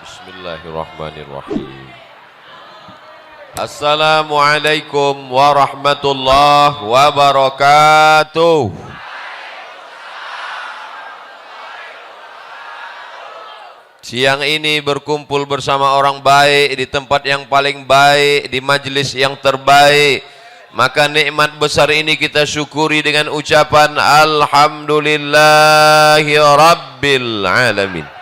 Bismillahirrahmanirrahim. Assalamualaikum warahmatullahi wabarakatuh. Siang ini berkumpul bersama orang baik di tempat yang paling baik, di majelis yang terbaik. Maka nikmat besar ini kita syukuri dengan ucapan Alhamdulillahi Rabbil Alamin.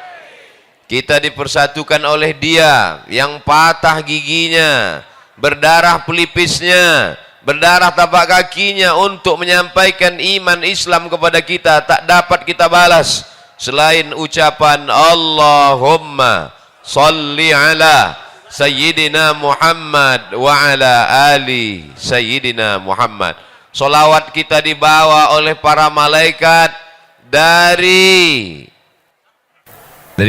Kita dipersatukan oleh Dia yang patah giginya, berdarah pelipisnya, berdarah tapak kakinya untuk menyampaikan iman Islam kepada kita. Tak dapat kita balas selain ucapan Allahumma salli ala Sayyidina Muhammad wa ala ali Sayyidina Muhammad. Salawat kita dibawa oleh para malaikat dari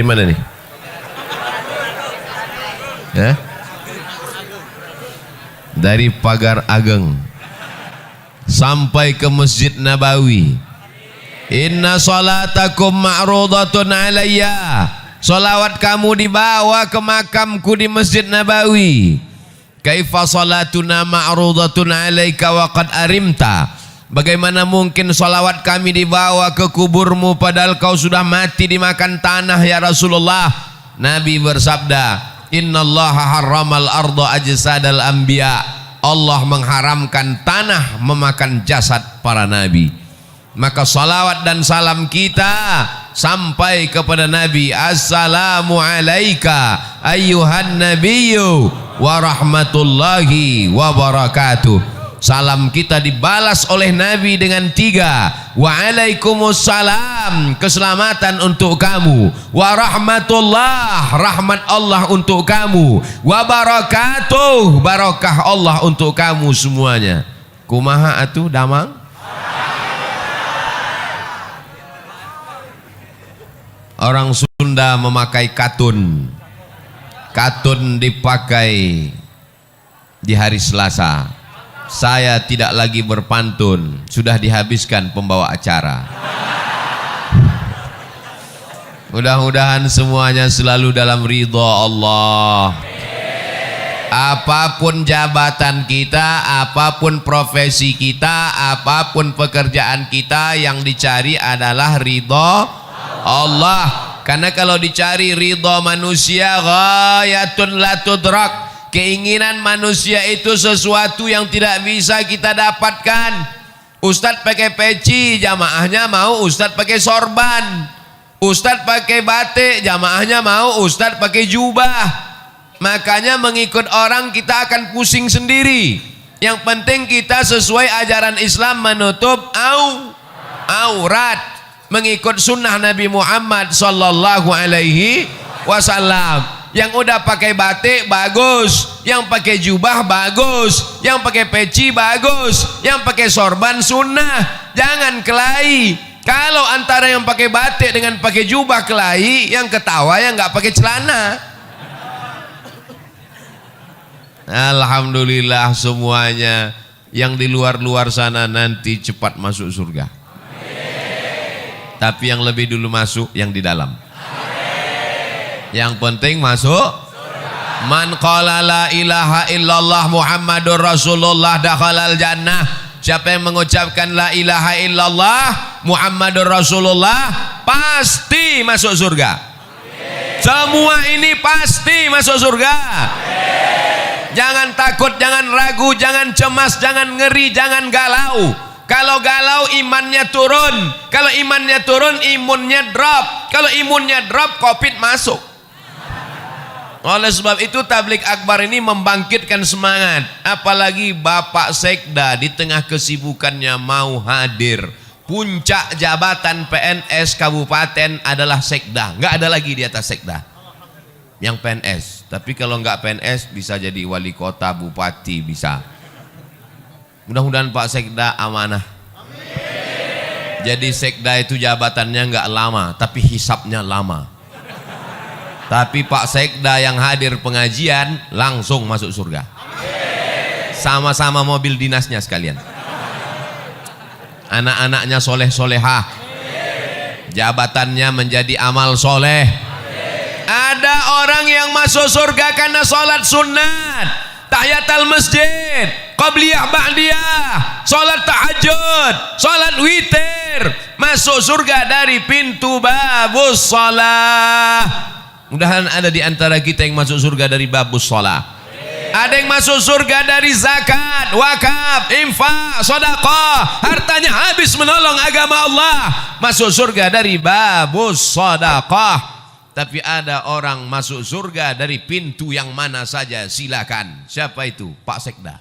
mana nih? Ya? Dari Pagar Ageng sampai ke Masjid Nabawi. Inna salatakum ma'rudatun alayya. Salawat kamu dibawa ke makamku di Masjid Nabawi. Kaifa salatuna ma'rudatun alaika wa qad arimta. Bagaimana mungkin salawat kami dibawa ke kuburmu padahal kau sudah mati dimakan tanah ya Rasulullah. Nabi bersabda, innallaha harramal arda ajsadal anbiya. Allah mengharamkan tanah memakan jasad para nabi. Maka salawat dan salam kita sampai kepada Nabi. Assalamu alaika ayyuhan nabiyyu wa rahmatullahi wa barakatuh. Salam kita dibalas oleh Nabi dengan 3. Waalaikumsalam, keselamatan untuk kamu. Wa rahmatullah, rahmat Allah untuk kamu. Wa barakatuh, barakah Allah untuk kamu semuanya. Kumaha atuh damang? Orang Sunda memakai katun. Katun dipakai di hari Selasa. Saya tidak lagi berpantun, sudah dihabiskan pembawa acara. Mudah-mudahan semuanya selalu dalam ridha Allah. Apapun jabatan kita, apapun profesi kita, apapun pekerjaan kita, yang dicari adalah ridha Allah. Karena kalau dicari ridha manusia, ghayatun la tudrak. Keinginan manusia itu sesuatu yang tidak bisa kita dapatkan. Ustadz pakai peci, jamaahnya mau ustadz pakai sorban. Ustadz pakai batik, jamaahnya mau ustadz pakai jubah. Makanya mengikut orang kita akan pusing sendiri. Yang penting kita sesuai ajaran Islam, menutup aurat, mengikut sunnah Nabi Muhammad sallallahu alaihi wasallam. Yang udah pakai batik bagus, yang pakai jubah bagus, yang pakai peci bagus, yang pakai sorban sunnah. Jangan kelahi. Kalau antara yang pakai batik dengan pakai jubah kelahi, yang ketawa yang nggak pakai celana. Alhamdulillah semuanya yang di luar-luar sana nanti cepat masuk surga. Tapi yang lebih dulu masuk yang di dalam. Yang penting masuk. Man qala la ilaha illallah Muhammadur Rasulullah dakhalal jannah. Siapa yang mengucapkan la ilaha illallah Muhammadur Rasulullah pasti masuk surga. Semua ini pasti masuk surga. Jangan takut, jangan ragu, jangan cemas, jangan ngeri, jangan galau. Kalau galau imannya turun. Kalau imannya turun imunnya drop. Kalau imunnya drop COVID masuk. Oleh sebab itu tablik akbar ini membangkitkan semangat. Apalagi Bapak Sekda di tengah kesibukannya mau hadir. Puncak jabatan PNS kabupaten adalah Sekda. Nggak ada lagi di atas Sekda yang PNS. Tapi kalau nggak PNS bisa jadi wali kota, bupati bisa. Mudah-mudahan Pak Sekda amanah. Jadi Sekda itu jabatannya nggak lama, tapi hisapnya lama. Tapi Pak Sekda yang hadir pengajian langsung masuk surga. Sama-sama mobil dinasnya sekalian. Anak-anaknya soleh-solehah. Jabatannya menjadi amal soleh. Ada orang yang masuk surga karena sholat sunat, tahiyatul masjid, qabliyah ba'diyah, sholat tahajud, sholat witir, masuk surga dari pintu babus shalah. Mudahan ada di antara kita yang masuk surga dari babus shalah. Ada yang masuk surga dari zakat, wakaf, infak, sedekah, hartanya habis menolong agama Allah, masuk surga dari babus sedekah. Tapi ada orang masuk surga dari pintu yang mana saja, silakan. Siapa itu? Pak Sekda.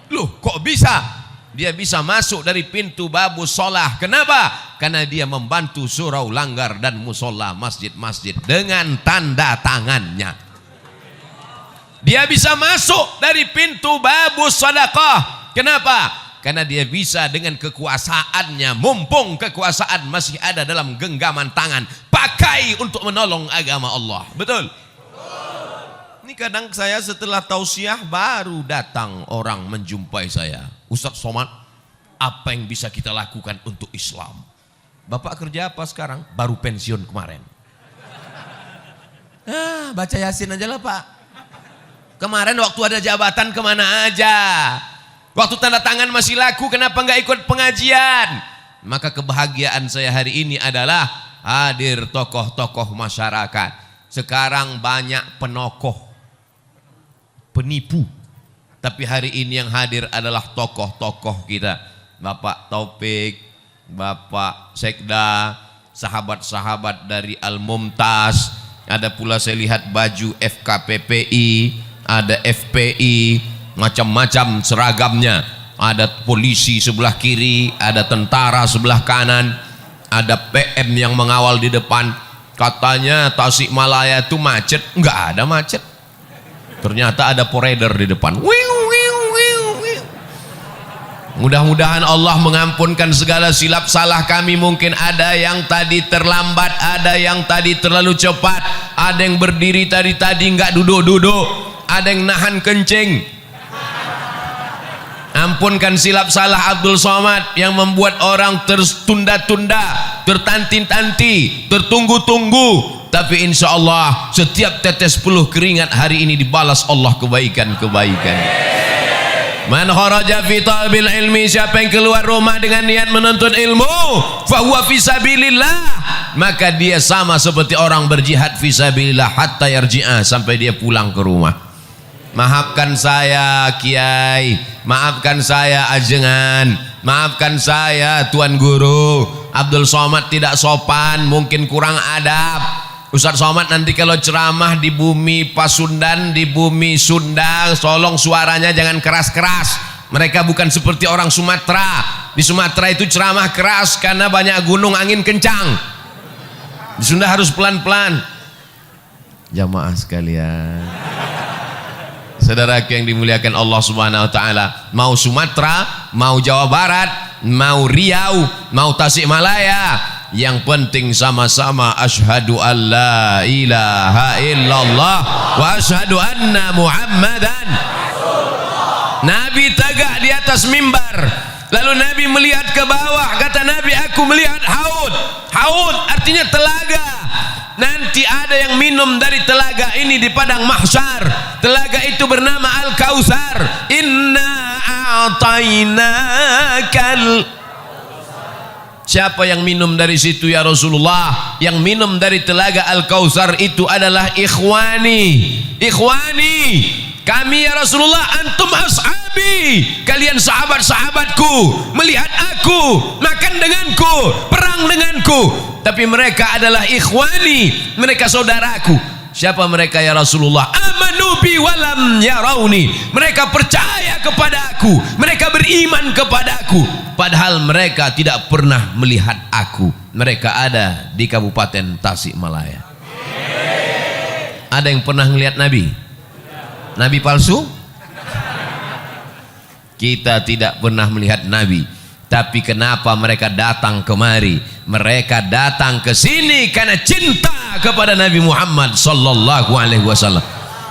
Loh, kok bisa? Dia bisa masuk dari pintu babus shalah. Kenapa? Karena dia membantu surau langgar dan musola masjid-masjid dengan tanda tangannya. Dia bisa masuk dari pintu babus sedekah. Kenapa? Karena dia bisa dengan kekuasaannya, mumpung kekuasaan masih ada dalam genggaman tangan, pakai untuk menolong agama Allah. Betul? Ini kadang saya setelah tausiah baru datang orang menjumpai saya. Ustaz Somad, apa yang bisa kita lakukan untuk Islam? Bapak kerja apa sekarang? Baru pensiun kemarin. Baca Yasin aja lah Pak. Kemarin waktu ada jabatan kemana aja? Waktu tanda tangan masih laku, kenapa nggak ikut pengajian? Maka kebahagiaan saya hari ini adalah hadir tokoh-tokoh masyarakat. Sekarang banyak penokoh, penipu. Tapi hari ini yang hadir adalah tokoh-tokoh kita. Bapak Taufik, Bapak Sekda, sahabat-sahabat dari Al-Mumtaz. Ada pula saya lihat baju FKPPI, ada FPI, macam-macam seragamnya. Ada polisi sebelah kiri, ada tentara sebelah kanan, ada PM yang mengawal di depan. Katanya Tasikmalaya itu macet, enggak ada macet. Ternyata ada poreder di depan. Mudah-mudahan Allah mengampunkan segala silap salah kami. Mungkin ada yang tadi terlambat, ada yang tadi terlalu cepat, ada yang berdiri tadi enggak duduk-duduk, ada yang nahan kencing. Ampunkan silap salah Abdul Somad yang membuat orang tertunda-tunda, tertanti-tanti, tertunggu-tunggu. Tapi insya Allah setiap tetes peluh keringat hari ini dibalas Allah kebaikan-kebaikan. Man kharaja fi talabil ilmi, siapa yang keluar rumah dengan niat menuntut ilmu, fahuwa fi sabilillah, maka dia sama seperti orang berjihad fi sabilillah hatta yarji'a, sampai dia pulang ke rumah. Maafkan saya Kiai, maafkan saya Ajengan, maafkan saya Tuan Guru. Abdul Somad tidak sopan, mungkin kurang adab. Ustaz Somad nanti kalau ceramah di bumi Pasundan, di bumi Sunda, tolong suaranya jangan keras-keras. Mereka bukan seperti orang Sumatera. Di Sumatera itu ceramah keras karena banyak gunung, angin kencang. Di Sunda harus pelan-pelan. Jamaah sekalian, saudaraku yang dimuliakan Allah Subhanahu wa taala, mau Sumatera, mau Jawa Barat, mau Riau, mau Tasikmalaya, yang penting sama-sama asyhadu an la ilaha illallah wa asyhadu anna Muhammadan. Nabi tegak di atas mimbar, lalu Nabi melihat ke bawah, kata Nabi, aku melihat haud. Haud artinya telaga. Nanti ada yang minum dari telaga ini di padang mahsyar. Telaga itu bernama Al-Kautsar. Inna a'tainakal. Siapa yang minum dari situ ya Rasulullah? Yang minum dari telaga Al-Kautsar itu adalah ikhwani. Ikhwani, kami ya Rasulullah, antum ashabi, kalian sahabat-sahabatku. Melihat aku, makan denganku, perang denganku. Tapi mereka adalah ikhwani, mereka saudaraku. Siapa mereka ya Rasulullah? Amanu bi walam yarawni. Mereka percaya kepada aku, mereka beriman kepada aku, padahal mereka tidak pernah melihat aku. Mereka ada di Kabupaten Tasikmalaya. Ada yang pernah melihat Nabi? Nabi palsu? Kita tidak pernah melihat Nabi. Tapi kenapa mereka datang kemari? Mereka datang ke sini karena cinta kepada Nabi Muhammad sallallahu alaihi wasallam.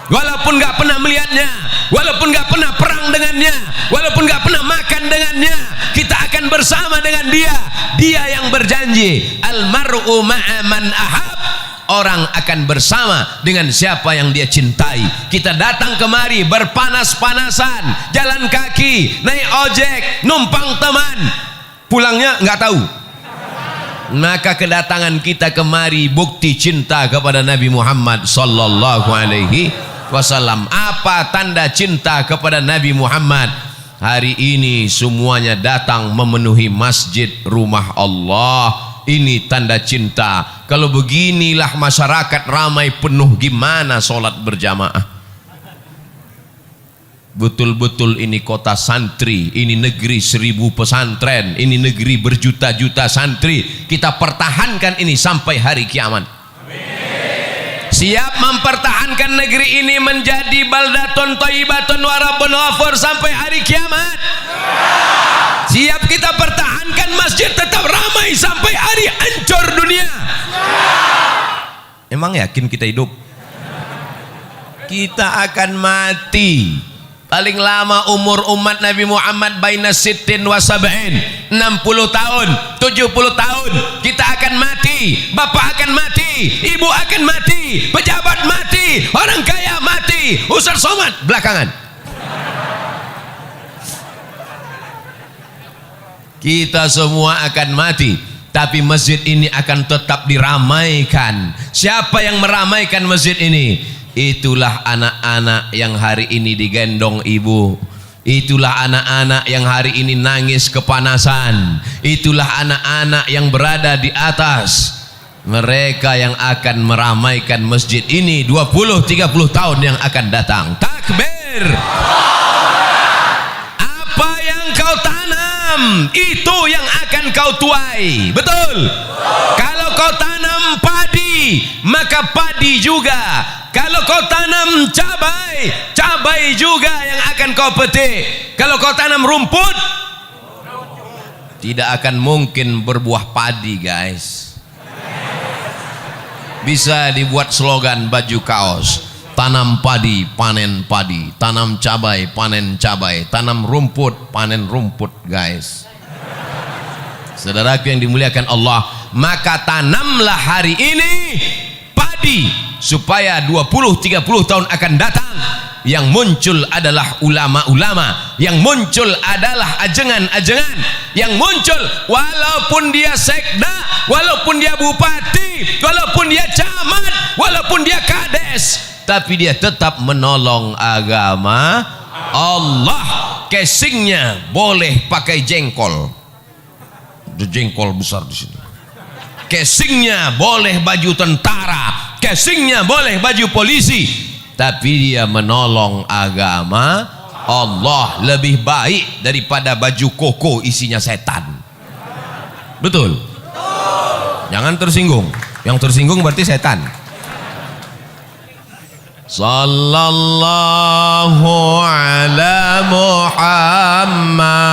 Walaupun nggak pernah melihatnya, walaupun nggak pernah perang dengannya, walaupun nggak pernah makan dengannya, kita akan bersama dengan dia. Dia yang berjanji, almar'u ma'a man ahab, orang akan bersama dengan siapa yang dia cintai. Kita datang kemari berpanas-panasan, jalan kaki, naik ojek, numpang teman, pulangnya nggak tahu. Maka kedatangan kita kemari bukti cinta kepada Nabi Muhammad sallallahu alaihi wasallam. Apa tanda cinta kepada Nabi Muhammad? Hari ini semuanya datang memenuhi masjid rumah Allah. Ini tanda cinta. Kalau beginilah masyarakat ramai penuh, gimana sholat berjamaah? Betul-betul ini kota santri, ini negeri 1000 pesantren, ini negeri berjuta-juta santri. Kita pertahankan ini sampai hari kiamat. Siap mempertahankan negeri ini menjadi baldatun thayyibatun wa rabbun ghafur sampai hari kiamat? Siap kita pertahankan masjid tetap ramai sampai hari hancur dunia? Emang yakin kita hidup? Kita akan mati. Paling lama umur umat Nabi Muhammad baina sittin wa sab'in, 60 tahun, 70 tahun. Kita akan mati, bapak akan mati, ibu akan mati, pejabat mati, orang kaya mati, Ustaz Somad belakangan. Kita semua akan mati, tapi masjid ini akan tetap diramaikan. Siapa yang meramaikan masjid ini? Itulah anak-anak yang hari ini digendong ibu. Itulah anak-anak yang hari ini nangis kepanasan. Itulah anak-anak yang berada di atas. Mereka yang akan meramaikan masjid ini 20-30 tahun yang akan datang. Takbir. Apa yang kau tanam, itu yang akan kau tuai. Betul? Kalau kau tanam padi, maka padi juga. Kalau kau tanam cabai, cabai juga yang akan kau petik. Kalau kau tanam rumput, tidak akan mungkin berbuah padi, guys. Bisa dibuat slogan baju kaos: tanam padi, panen padi; tanam cabai, panen cabai; tanam rumput, panen rumput, guys. Saudaraku yang dimuliakan Allah, maka tanamlah hari ini padi, supaya 20-30 tahun akan datang yang muncul adalah ulama-ulama, yang muncul adalah ajengan-ajengan, yang muncul walaupun dia sekda, walaupun dia bupati, walaupun dia camat, walaupun dia kades, tapi dia tetap menolong agama Allah. Casingnya boleh pakai jengkol, jengkol besar di sini. Casingnya boleh baju tentara, casingnya boleh baju polisi, tapi dia menolong agama Allah lebih baik daripada baju koko isinya setan. Betul? Jangan tersinggung. Yang tersinggung berarti setan. Sallallahu ala Muhammad,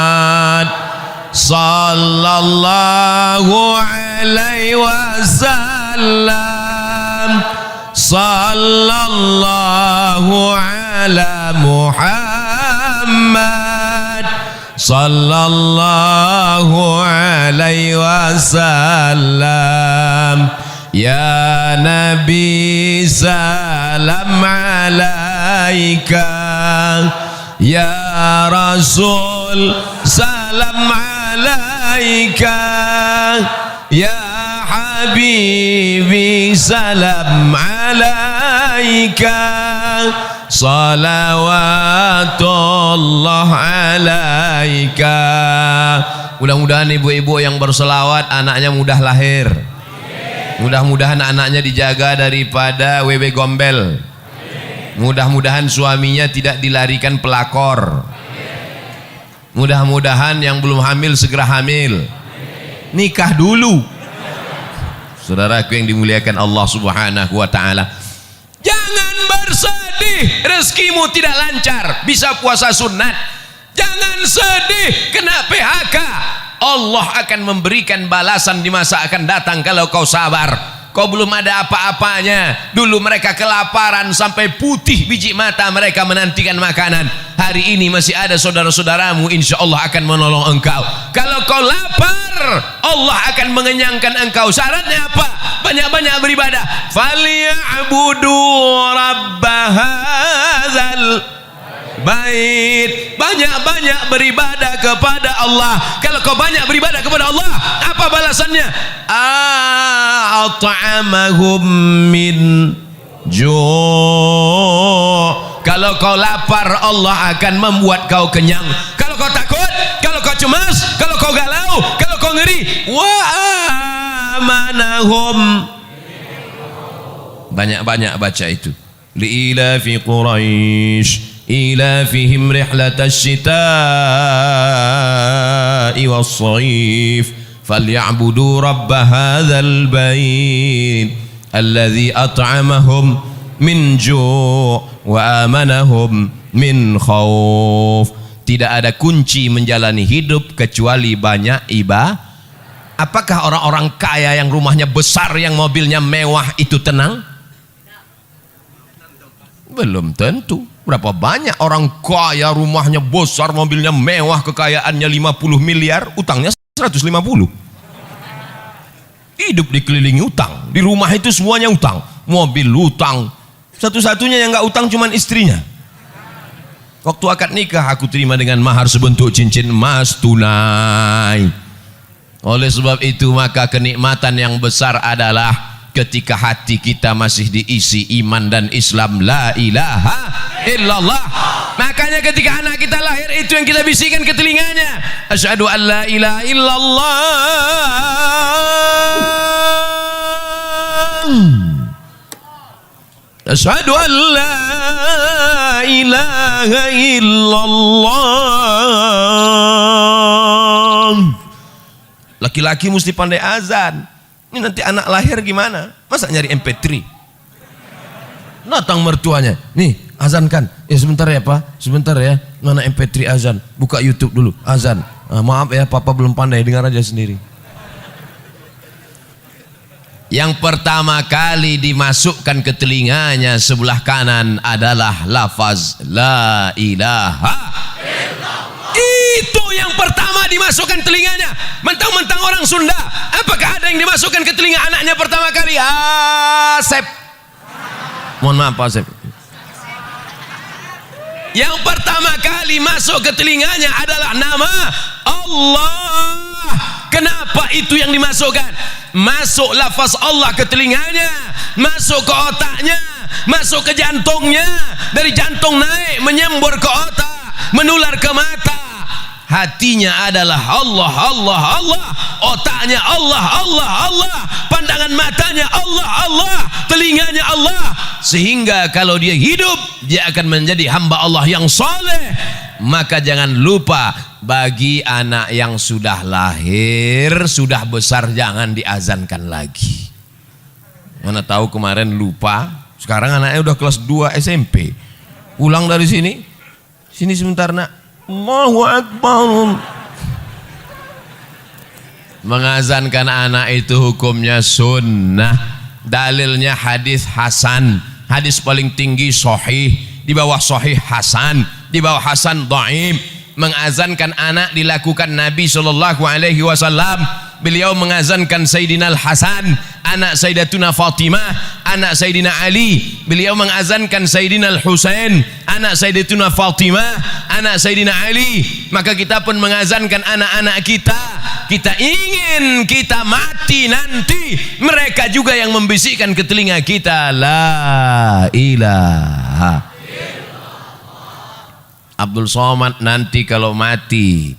sallallahu alaihi wasallam, sallallahu ala Muhammad, sallallahu alaihi wasallam. Ya Nabi salam alaika, ya Rasul salam alaika, ya Habibi salam alaika, salawatullah alaika. Mudah-mudahan ibu-ibu yang berselawat anaknya mudah lahir. Mudah-mudahan anaknya dijaga daripada wewe gombel. Mudah-mudahan suaminya tidak dilarikan pelakor. Mudah-mudahan yang belum hamil segera hamil. Nikah dulu. Saudaraku yang dimuliakan Allah Subhanahu wa taala, jangan bersedih rezekimu tidak lancar, bisa puasa sunat. Jangan sedih kena PHK. Allah akan memberikan balasan di masa akan datang kalau kau sabar. Kau belum ada apa-apanya. Dulu mereka kelaparan sampai putih biji mata mereka menantikan makanan. Hari ini masih ada saudara-saudaramu, insya Allah akan menolong engkau. Kalau kau lapar, Allah akan mengenyangkan engkau. Syaratnya apa? Banyak-banyak beribadah. Falyabudu rabbahadzal bait. Banyak-banyak beribadah kepada Allah. Kalau kau banyak beribadah kepada Allah, apa balasannya? At'amahum min ju'. Kalau kau lapar, Allah akan membuat kau kenyang. Kalau kau takut, kalau kau cemas, kalau kau galau, kalau kau ngeri, wa amanahum. Banyak-banyak baca itu. Li'ilafi Quraisy ilafihim rihlatash shita'i was-shayf falyabudu rabb hadzal bait alladzi at'amahum min ju' wa amanahum min khauf. Tidak ada kunci menjalani hidup kecuali banyak ibadah. Apakah orang-orang kaya yang rumahnya besar, yang mobilnya mewah itu tenang? Belum tentu. Berapa banyak orang kaya rumahnya besar, mobilnya mewah, kekayaannya 50 miliar, utangnya 150. Hidup dikelilingi utang. Di rumah itu semuanya utang. Mobil utang. Satu-satunya yang nggak utang cuman istrinya. Waktu akad nikah aku terima dengan mahar sebentuk cincin emas tunai. Oleh sebab itu maka kenikmatan yang besar adalah ketika hati kita masih diisi iman dan Islam, la ilaha illallah. Makanya ketika anak kita lahir, itu yang kita bisikan ke telinganya, asyhadu an la ilaha illallah, asyhadu an la ilaha illallah. Laki-laki mesti pandai azan. Ini nanti anak lahir gimana? Masa nyari MP3? Datang mertuanya, nih azankan. Ya sebentar ya Pak, sebentar ya. Mana MP3 azan? Buka YouTube dulu, azan. Maaf ya, Papa belum pandai, dengar aja sendiri. Yang pertama kali dimasukkan ke telinganya sebelah kanan adalah lafaz la ilaha illallah. Itu yang pertama dimasukkan telinganya. Mentang-mentang orang Sunda, apakah ada yang dimasukkan ke telinga anaknya pertama kali? Asep. Mohon maaf Pak Asep. Yang pertama kali masuk ke telinganya adalah nama Allah. Kenapa itu yang dimasukkan? Masuk lafaz Allah ke telinganya, masuk ke otaknya, masuk ke jantungnya, dari jantung naik menyembur ke otak, menular ke mata. Hatinya adalah Allah, Allah, Allah. Otaknya Allah, Allah, Allah. Pandangan matanya Allah, Allah. Telinganya Allah. Sehingga kalau dia hidup, dia akan menjadi hamba Allah yang soleh. Maka jangan lupa, bagi anak yang sudah lahir, sudah besar, jangan diazankan lagi. Mana tahu kemarin lupa, sekarang anaknya udah kelas 2 SMP. Pulang dari sini, sini sebentar nak. Allahu Akbar. Mengazankan anak itu hukumnya sunnah. Dalilnya hadis hasan. Hadis paling tinggi sahih, di bawah sahih hasan, di bawah hasan dhaif. Mengazankan anak dilakukan Nabi SAW. Beliau mengazankan Sayyidina Al-Hasan, anak Sayyidatuna Fatimah, anak Sayyidina Ali. Beliau mengazankan Sayyidina Al-Husain, anak Sayyidatuna Fatimah, anak Sayyidina Ali. Maka kita pun mengazankan anak-anak kita. Kita ingin kita mati nanti, mereka juga yang membisikkan ke telinga kita, la ilaha. Abdul Somad nanti kalau mati,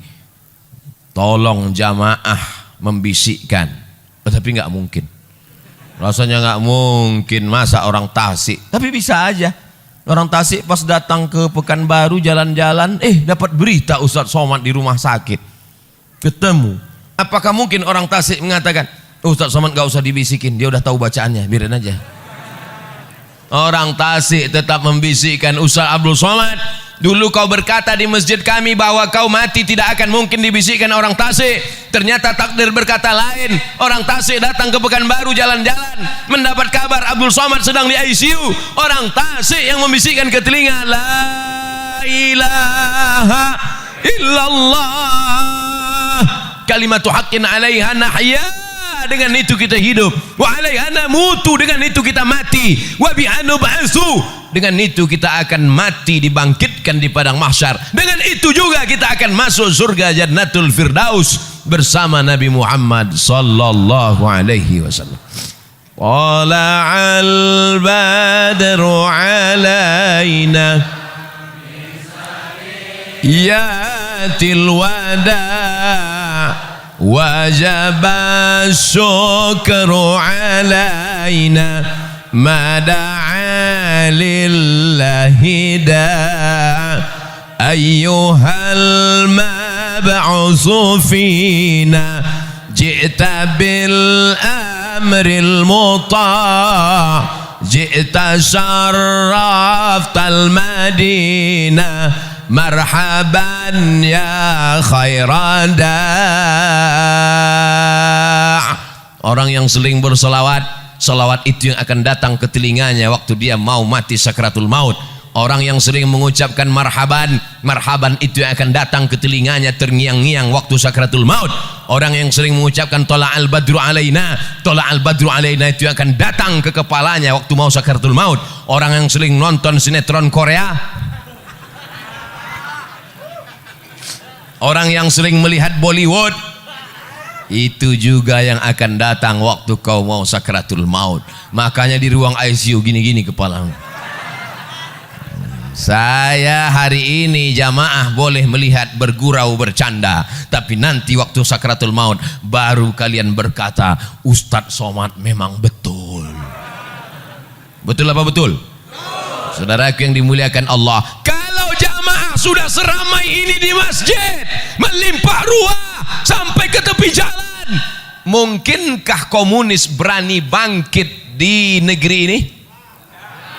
tolong jamaah membisikkan. Tapi nggak mungkin, rasanya nggak mungkin. Masa orang Tasik? Tapi bisa aja orang Tasik pas datang ke Pekanbaru jalan-jalan, dapat berita Ustadz Somad di rumah sakit, ketemu. Apakah mungkin orang Tasik mengatakan, Ustadz Somad nggak usah dibisikin, dia udah tahu bacaannya, biarin aja. Orang Tasik tetap membisikkan, Ustadz Abdul Somad, dulu kau berkata di masjid kami bahwa kau mati tidak akan mungkin dibisikkan orang Tasik. Ternyata takdir berkata lain. Orang Tasik datang ke Pekanbaru jalan-jalan, mendapat kabar Abdul Somad sedang di ICU. Orang Tasik yang membisikkan ke telinga, la ilaha illallah, kalimatu haqqin alaiha nahya, dengan itu kita hidup, wa alaiha namutu, dengan itu kita mati, wa bi'anu ba'su, dengan itu kita akan mati dibangkitkan di padang mahsyar. Dengan itu juga kita akan masuk surga Jannatul Firdaus bersama Nabi Muhammad sallallahu alaihi wasallam. Tala'al badru alaina yatil wada' wajaba syukru alaina ma da'a lillahi da' ayyuhal mab'usu fina ji'ta bil amril muta' ji'ta syarraftal madinah marhaban ya khairada. Orang yang sering berselawat, selawat itu yang akan datang ke telinganya waktu dia mau mati sakratul maut. Orang yang sering mengucapkan marhaban, marhaban itu yang akan datang ke telinganya terngiang-ngiang waktu sakratul maut. Orang yang sering mengucapkan tola'al badru alaina, tola'al badru alaina itu yang akan datang ke kepalanya waktu mau sakratul maut. Orang yang sering nonton sinetron Korea, orang yang sering melihat Bollywood, itu juga yang akan datang waktu kau mau sakratul maut. Makanya di ruang ICU gini-gini kepalamu. Saya hari ini jamaah boleh melihat bergurau bercanda, tapi nanti waktu sakratul maut baru kalian berkata, Ustadz Somad memang betul. Betul apa betul? Saudaraku yang dimuliakan Allah, kalau jamaah sudah seramai ini di masjid, melimpah ruah sampai ke tepi jalan, mungkinkah komunis berani bangkit di negeri ini?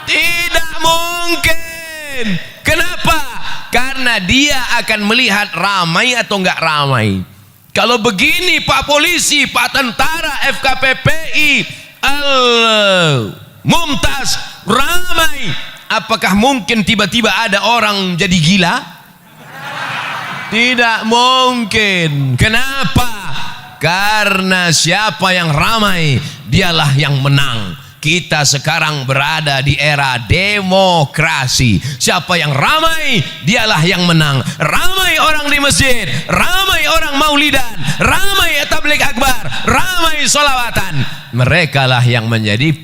Tidak mungkin. Kenapa? Karena dia akan melihat ramai atau enggak ramai. Kalau begini Pak Polisi, Pak Tentara, FKPPI, Mumtaz ramai, apakah mungkin tiba-tiba ada orang jadi gila? Tidak mungkin. Kenapa? Karena siapa yang ramai, dialah yang menang. Kita sekarang berada di era demokrasi. Siapa yang ramai, dialah yang menang. Ramai orang di masjid, ramai orang maulidan, ramai tabligh akbar, ramai solawatan. Mereka lah yang menjadi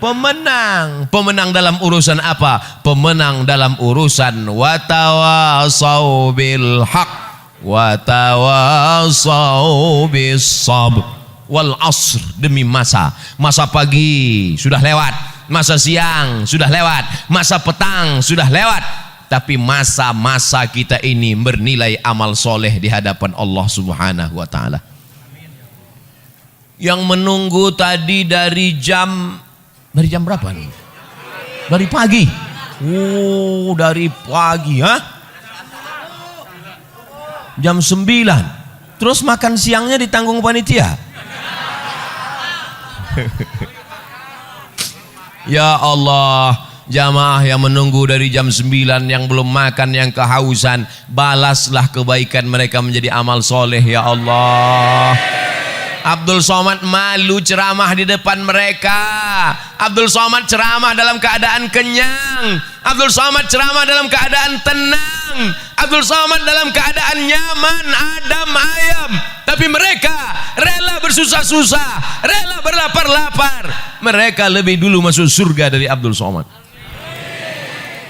pemenang. Pemenang dalam urusan apa? Pemenang dalam urusan watawasau bil haq watawasau bis sabr wal asr, demi masa pagi sudah lewat, masa siang sudah lewat, masa petang sudah lewat, tapi masa-masa kita ini bernilai amal soleh di hadapan Allah Subhanahu wa ta'ala. Yang menunggu tadi dari jam berapa nih? Dari pagi. Dari pagi, ha? Jam 9. Terus makan siangnya ditanggung panitia. Ya Allah, jamaah yang menunggu dari jam 9, yang belum makan, yang kehausan, balaslah kebaikan mereka menjadi amal soleh ya Allah. Abdul Somad malu ceramah di depan mereka. Abdul Somad ceramah dalam keadaan kenyang. Abdul Somad ceramah dalam keadaan tenang. Abdul Somad dalam keadaan nyaman, adem ayem. Tapi mereka rela bersusah-susah, rela berlapar-lapar. Mereka lebih dulu masuk surga dari Abdul Somad.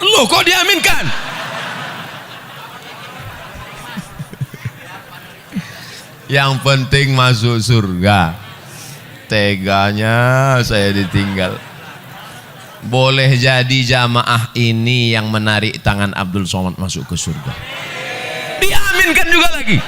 Loh, kok diaminkan? Yang penting masuk surga. Teganya saya ditinggal. Boleh jadi jamaah ini yang menarik tangan Abdul Somad masuk ke surga. Diaminkan juga lagi.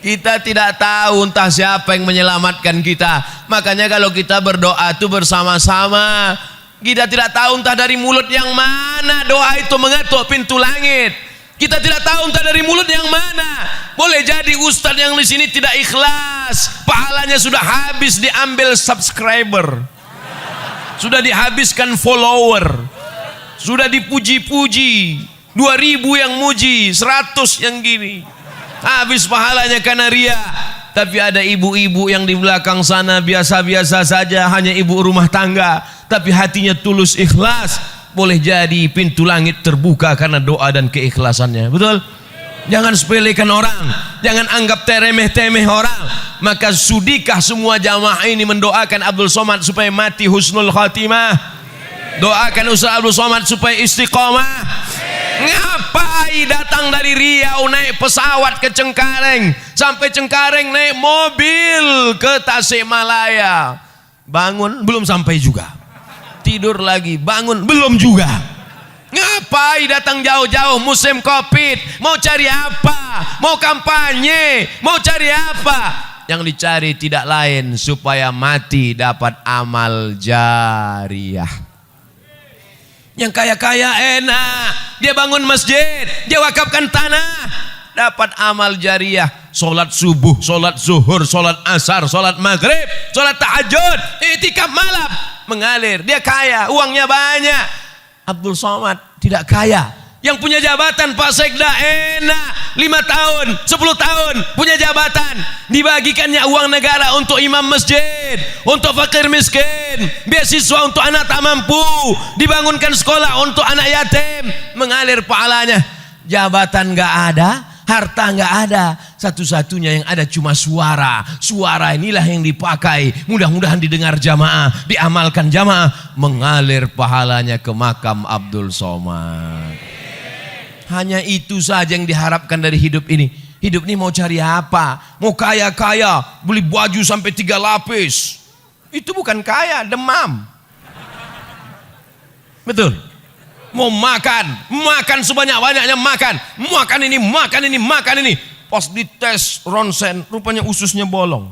Kita tidak tahu entah siapa yang menyelamatkan kita. Makanya kalau kita berdoa itu bersama-sama. Kita tidak tahu entah dari mulut yang mana doa itu mengetuk pintu langit. Kita tidak tahu entah dari mulut yang mana. Boleh jadi ustadz yang di sini tidak ikhlas, pahalanya sudah habis diambil subscriber, sudah dihabiskan follower, sudah dipuji-puji, 2000 yang muji, 100 yang gini, habis pahalanya karena ria. Tapi ada ibu-ibu yang di belakang sana biasa-biasa saja, hanya ibu rumah tangga, tapi hatinya tulus ikhlas. Boleh jadi pintu langit terbuka karena doa dan keikhlasannya. Betul? Jangan sepelekan orang, jangan anggap teremeh-temeh orang. Maka sudikah semua jamaah ini mendoakan Abdul Somad supaya mati husnul khatimah? Doakan Ustaz Abdul Somad supaya istiqomah. Ngapai datang dari Riau naik pesawat ke Cengkareng, sampai Cengkareng naik mobil ke Tasikmalaya, bangun belum sampai juga, tidur lagi, bangun belum juga. Ngapai datang jauh-jauh musim Covid? Mau cari apa? Mau kampanye? Mau cari apa? Yang dicari tidak lain supaya mati dapat amal jariah. Yang kaya-kaya enak, dia bangun masjid, dia wakafkan tanah, dapat amal jariah. Solat subuh, solat zuhur, solat asar, solat maghrib, solat tahajud, i'tikaf malam, mengalir. Dia kaya, uangnya banyak. Abdul Somad tidak kaya. Yang punya jabatan Pak Sekda enak, 5 tahun, 10 tahun punya jabatan, dibagikannya uang negara untuk imam masjid, untuk fakir miskin, beasiswa untuk anak tak mampu, dibangunkan sekolah untuk anak yatim, mengalir pahalanya. Jabatan gak ada, harta gak ada, satu-satunya yang ada cuma suara. Suara inilah yang dipakai, mudah-mudahan didengar jamaah, diamalkan jamaah, mengalir pahalanya ke makam Abdul Somad. Hanya itu saja yang diharapkan dari hidup ini. Hidup ini mau cari apa? Mau kaya-kaya, beli baju sampai 3 lapis. Itu bukan kaya, demam. Betul. Mau makan, makan sebanyak-banyaknya, makan ini, makan ini, makan ini. Pas dites ronsen, rupanya ususnya bolong.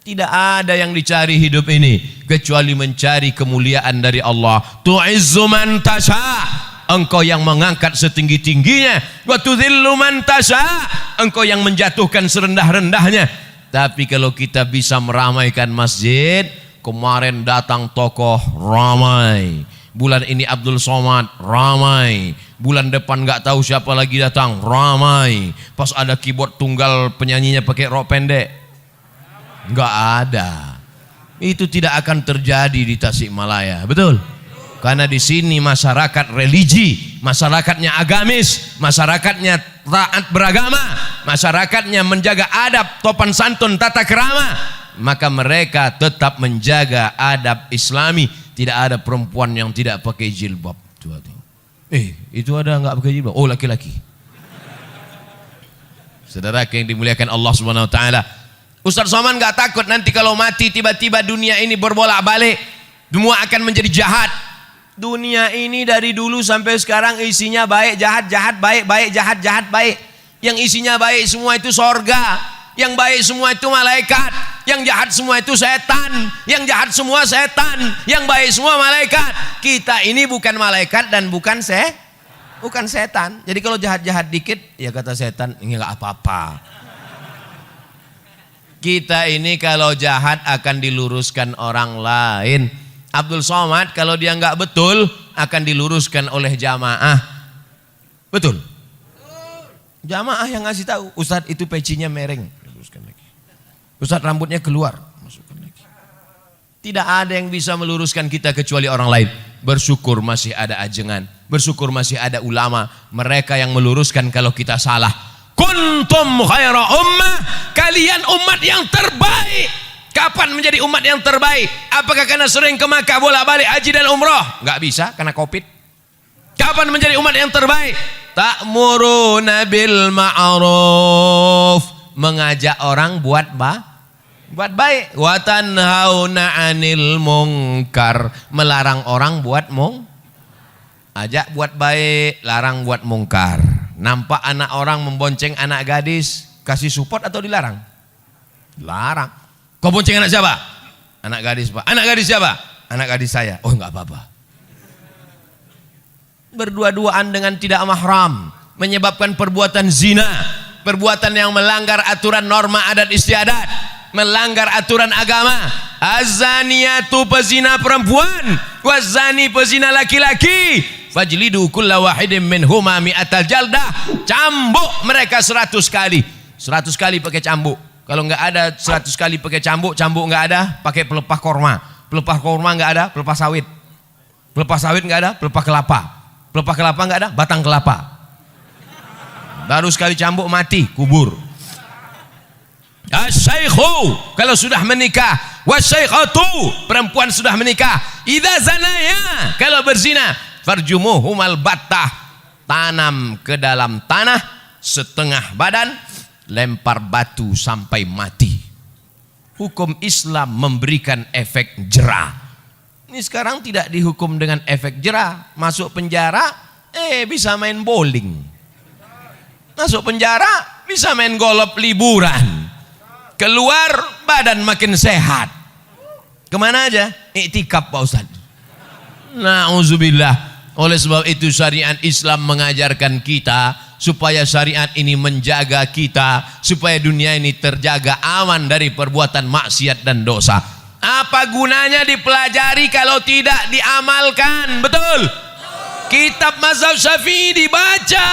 Tidak ada yang dicari hidup ini kecuali mencari kemuliaan dari Allah. Tu'izzu man tasha', engkau yang mengangkat setinggi-tingginya. Wa tudhillu man tasha', engkau yang menjatuhkan serendah-rendahnya. Tapi kalau kita bisa meramaikan masjid, kemarin datang tokoh ramai, bulan ini Abdul Somad ramai, bulan depan gak tahu siapa lagi datang ramai. Pas ada keyboard tunggal penyanyinya pakai rok pendek, gak ada. Itu tidak akan terjadi di Tasikmalaya. Betul? Karena di sini masyarakat religi, masyarakatnya agamis, masyarakatnya taat beragama, masyarakatnya menjaga adab, topan santun, tata kerama. Maka mereka tetap menjaga adab Islami. Tidak ada perempuan yang tidak pakai jilbab. Itu ada nggak pakai jilbab? Oh, laki-laki. Saudara yang dimuliakan Allah Subhanahu Wa Taala, Ustaz Somad nggak takut nanti kalau mati tiba-tiba dunia ini berbolak-balik, semua akan menjadi jahat. Dunia ini dari dulu sampai sekarang isinya baik, jahat, jahat, baik, baik, jahat, jahat, baik. Yang isinya baik semua itu sorga, yang baik semua itu malaikat, yang jahat semua itu setan, yang jahat semua setan, yang baik semua malaikat. Kita ini bukan malaikat dan bukan setan. Jadi kalau jahat-jahat dikit, ya kata setan, ini nggak apa-apa. Kita ini kalau jahat akan diluruskan orang lain. Abdul Somad kalau dia nggak betul akan diluruskan oleh jamaah. Betul? Jamaah yang ngasih tahu, Ustadz itu pecinya mereng, luruskan lagi. Ustadz rambutnya keluar, masukkan lagi. Tidak ada yang bisa meluruskan kita kecuali orang lain. Bersyukur masih ada ajengan, bersyukur masih ada ulama, mereka yang meluruskan kalau kita salah. Kuntum khaira ummah, kalian umat yang terbaik. Kapan menjadi umat yang terbaik? Apakah karena sering ke Makkah bolak-balik haji dan umroh? Enggak bisa karena Covid. Kapan menjadi umat yang terbaik? Ta'muruna bil ma'ruf, mengajak orang buat baik. Wa tanhauna 'anil munkar, melarang orang buat ajak buat baik, larang buat mungkar. Nampak anak orang membonceng anak gadis, kasih support atau dilarang? Larang. Kau bonceng anak siapa? Anak gadis, Pak. Anak gadis siapa? Anak gadis saya. Oh, enggak apa-apa. Berdua-duaan dengan tidak mahram, menyebabkan perbuatan zina, perbuatan yang melanggar aturan norma adat istiadat, melanggar aturan agama. Az-zaniyatu pezina perempuan, waz-zani pezina laki-laki, fajlidu kulla wahidin minhuma mi'atal jaldah. Cambuk mereka 100 kali. 100 kali pakai cambuk. Kalau enggak ada 100 kali pakai cambuk, cambuk enggak ada, pakai pelepah korma. Pelepah korma enggak ada, pelepah sawit. Pelepah sawit enggak ada, pelepah kelapa. Pelepah kelapa enggak ada, batang kelapa. Baru sekali cambuk mati, kubur. Asy-syaikhu kalau sudah menikah, wasyaikhatu perempuan sudah menikah, idza zanaya kalau berzina, farjumuhumal battah, tanam ke dalam tanah setengah badan, lempar batu sampai mati. Hukum Islam memberikan efek jera. Ini sekarang tidak dihukum dengan efek jera, masuk penjara bisa main bowling, masuk penjara bisa main golf liburan, keluar badan makin sehat. Kemana aja? Iktikaf Pak Ustaz. Na'udzubillah. Oleh sebab itu syariat Islam mengajarkan kita supaya syariat ini menjaga kita, supaya dunia ini terjaga aman dari perbuatan maksiat dan dosa. Apa gunanya dipelajari kalau tidak diamalkan? Betul? Kitab mazhab Syafi'i dibaca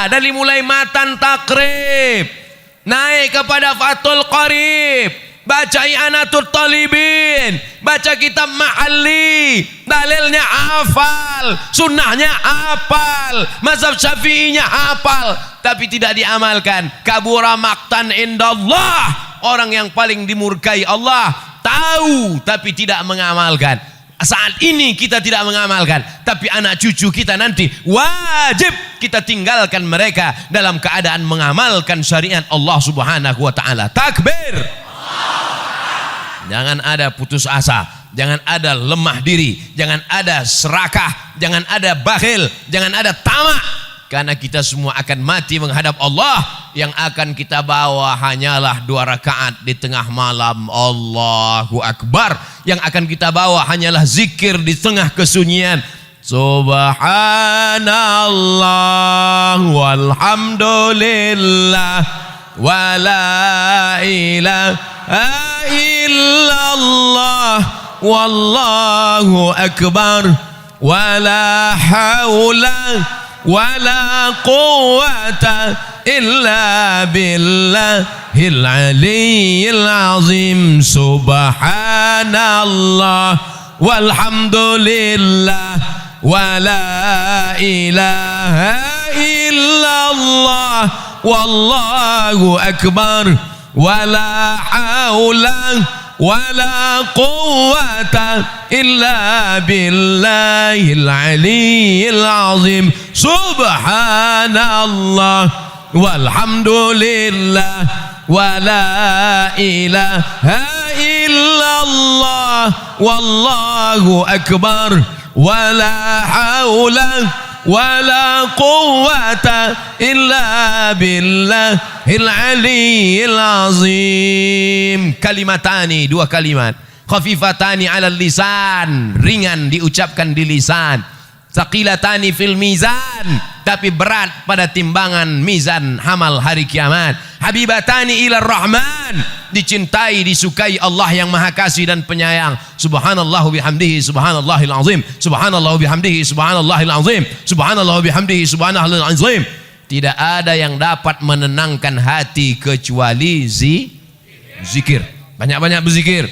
dari mulai matan takrib naik kepada Fathul Qarib, baca I'anatul Talibin, baca kitab Ma'alli, dalilnya hafal, sunnahnya hafal, mazhab Syafi'inya hafal, tapi tidak diamalkan. Kabura maqtan indallah, orang yang paling dimurkai Allah, tahu tapi tidak mengamalkan. Saat ini kita tidak mengamalkan, tapi anak cucu kita nanti wajib kita tinggalkan mereka dalam keadaan mengamalkan syariat Allah Subhanahu wa taala. Takbir. Jangan ada putus asa, jangan ada lemah diri, jangan ada serakah, jangan ada bakhil, jangan ada tamak. Karena kita semua akan mati menghadap Allah. Yang akan kita bawa hanyalah 2 rakaat di tengah malam. Allahu Akbar. Yang akan kita bawa hanyalah zikir di tengah kesunyian. Subhanallah walhamdulillah wa la ilaha illallah wallahu akbar wa la haula wala quwwata illa billahil aliyyil azim. Subhanallah walhamdulillah wala ilaha illallah wallahu akbar wala haula wala quwwata illa billahil aliyyil azim. Subhanallah walhamdulillah wala ilaha illallah wallahu akbar wala haula wala quwwata illa billahil aliyyil azim. Kalimatani, 2 kalimat, khafifatani 'alal lisan, ringan diucapkan di lisan, tsaqilatani fil mizan, tapi berat pada timbangan mizan hamal hari kiamat. Habibatani ilar rahman, dicintai disukai Allah yang maha kasih dan penyayang. Subhanallah bihamdihi subhanallahil azim, subhanallah bihamdihi subhanallahil azim, subhanallah bihamdihi subhanallahil azim. Tidak ada yang dapat menenangkan hati kecuali zikir. Banyak-banyak berzikir.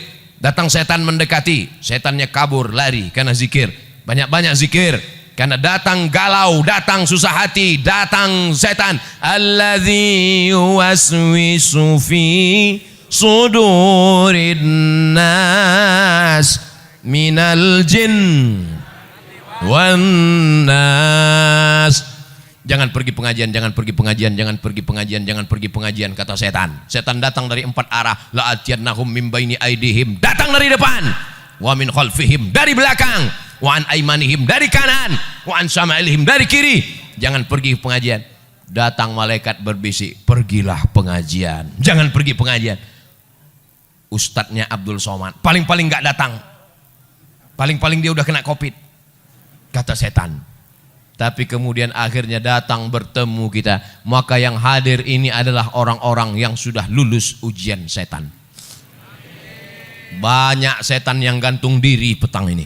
Datang setan mendekati, setannya kabur lari karena zikir. Banyak-banyak zikir. Karena datang galau, datang susah hati, datang setan. Alladzi yuwaswisu fi sudurin nas minal jin wan nas. Jangan pergi pengajian, jangan pergi pengajian, jangan pergi pengajian, jangan pergi pengajian, kata setan. Setan datang dari 4 arah. La'atiyannahum min baini aidihim, datang dari depan. Wa min khalfihim, dari belakang. Wa an aimanihim, dari kanan. Wa an syama'ilihim, dari kiri. Jangan pergi pengajian. Datang malaikat berbisik, pergilah pengajian. Jangan pergi pengajian. Ustadznya Abdul Somad paling-paling gak datang. Paling-paling dia udah kena COVID, kata setan. Tapi kemudian akhirnya datang bertemu kita. Maka yang hadir ini adalah orang-orang yang sudah lulus ujian setan. Banyak setan yang gantung diri petang ini.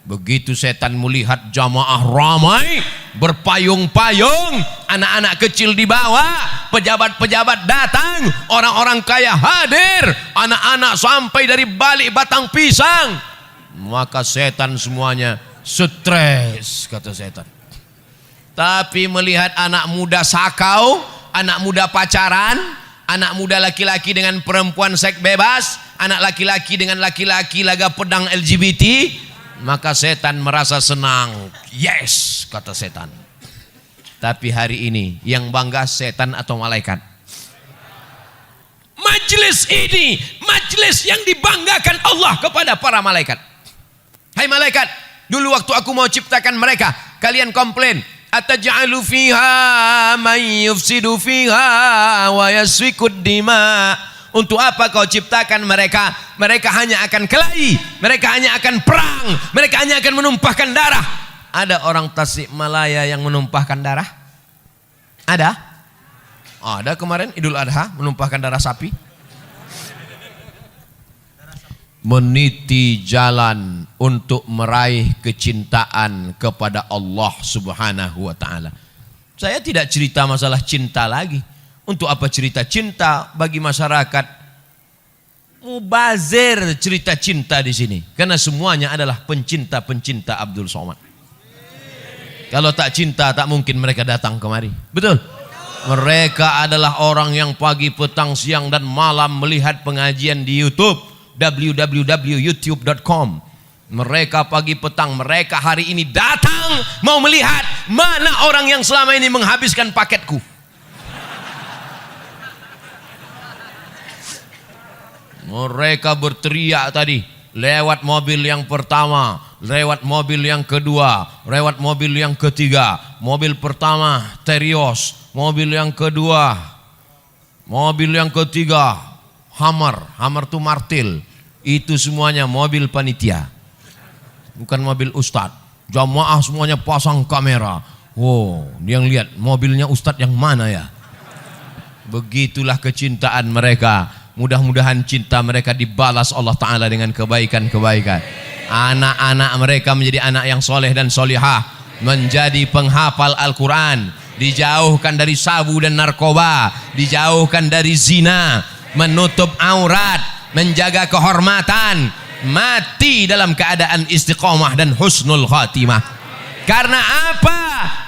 Begitu setan melihat jamaah ramai, berpayung-payung, anak-anak kecil di bawah, pejabat-pejabat datang, orang-orang kaya hadir, anak-anak sampai dari balik batang pisang. Maka setan semuanya stres, kata setan. Tapi melihat anak muda sakau, anak muda pacaran, anak muda laki-laki dengan perempuan seks bebas, anak laki-laki dengan laki-laki laga pedang LGBT, maka setan merasa senang. Yes, kata setan. Tapi hari ini yang bangga setan atau malaikat? Majelis ini, majelis yang dibanggakan Allah kepada para malaikat. Hai malaikat, dulu waktu aku mau ciptakan mereka, kalian komplain, ataj'alu fiha may yufsidu fiha wa yasfikud dima. Untuk apa kau ciptakan mereka? Mereka hanya akan kelahi, mereka hanya akan perang, mereka hanya akan menumpahkan darah. Ada orang Tasikmalaya yang menumpahkan darah? Ada? Ada kemarin Idul Adha menumpahkan darah sapi. Meniti jalan untuk meraih kecintaan kepada Allah Subhanahu wa taala. Saya tidak cerita masalah cinta lagi. Untuk apa cerita cinta bagi masyarakat? Mubazir cerita cinta di sini. Karena semuanya adalah pencinta-pencinta Abdul Somad. Kalau tak cinta tak mungkin mereka datang kemari. Betul? Mereka adalah orang yang pagi, petang, siang dan malam melihat pengajian di YouTube. www.youtube.com. Mereka pagi petang, mereka hari ini datang mau melihat mana orang yang selama ini menghabiskan paketku. Mereka berteriak tadi lewat mobil yang pertama, lewat mobil yang kedua, lewat mobil yang ketiga. Mobil pertama Terios, mobil yang kedua, mobil yang ketiga Hammer itu martil. Itu semuanya mobil panitia, bukan mobil ustadz. Jamaah semuanya pasang kamera. Wow, yang lihat mobilnya ustadz yang mana ya? Begitulah kecintaan mereka. Mudah-mudahan cinta mereka dibalas Allah Ta'ala dengan kebaikan-kebaikan. Anak-anak mereka menjadi anak yang soleh dan solihah, menjadi penghafal Al-Quran, dijauhkan dari sabu dan narkoba, dijauhkan dari zina, menutup aurat, menjaga kehormatan, mati dalam keadaan istiqomah dan husnul khatimah. Karena apa?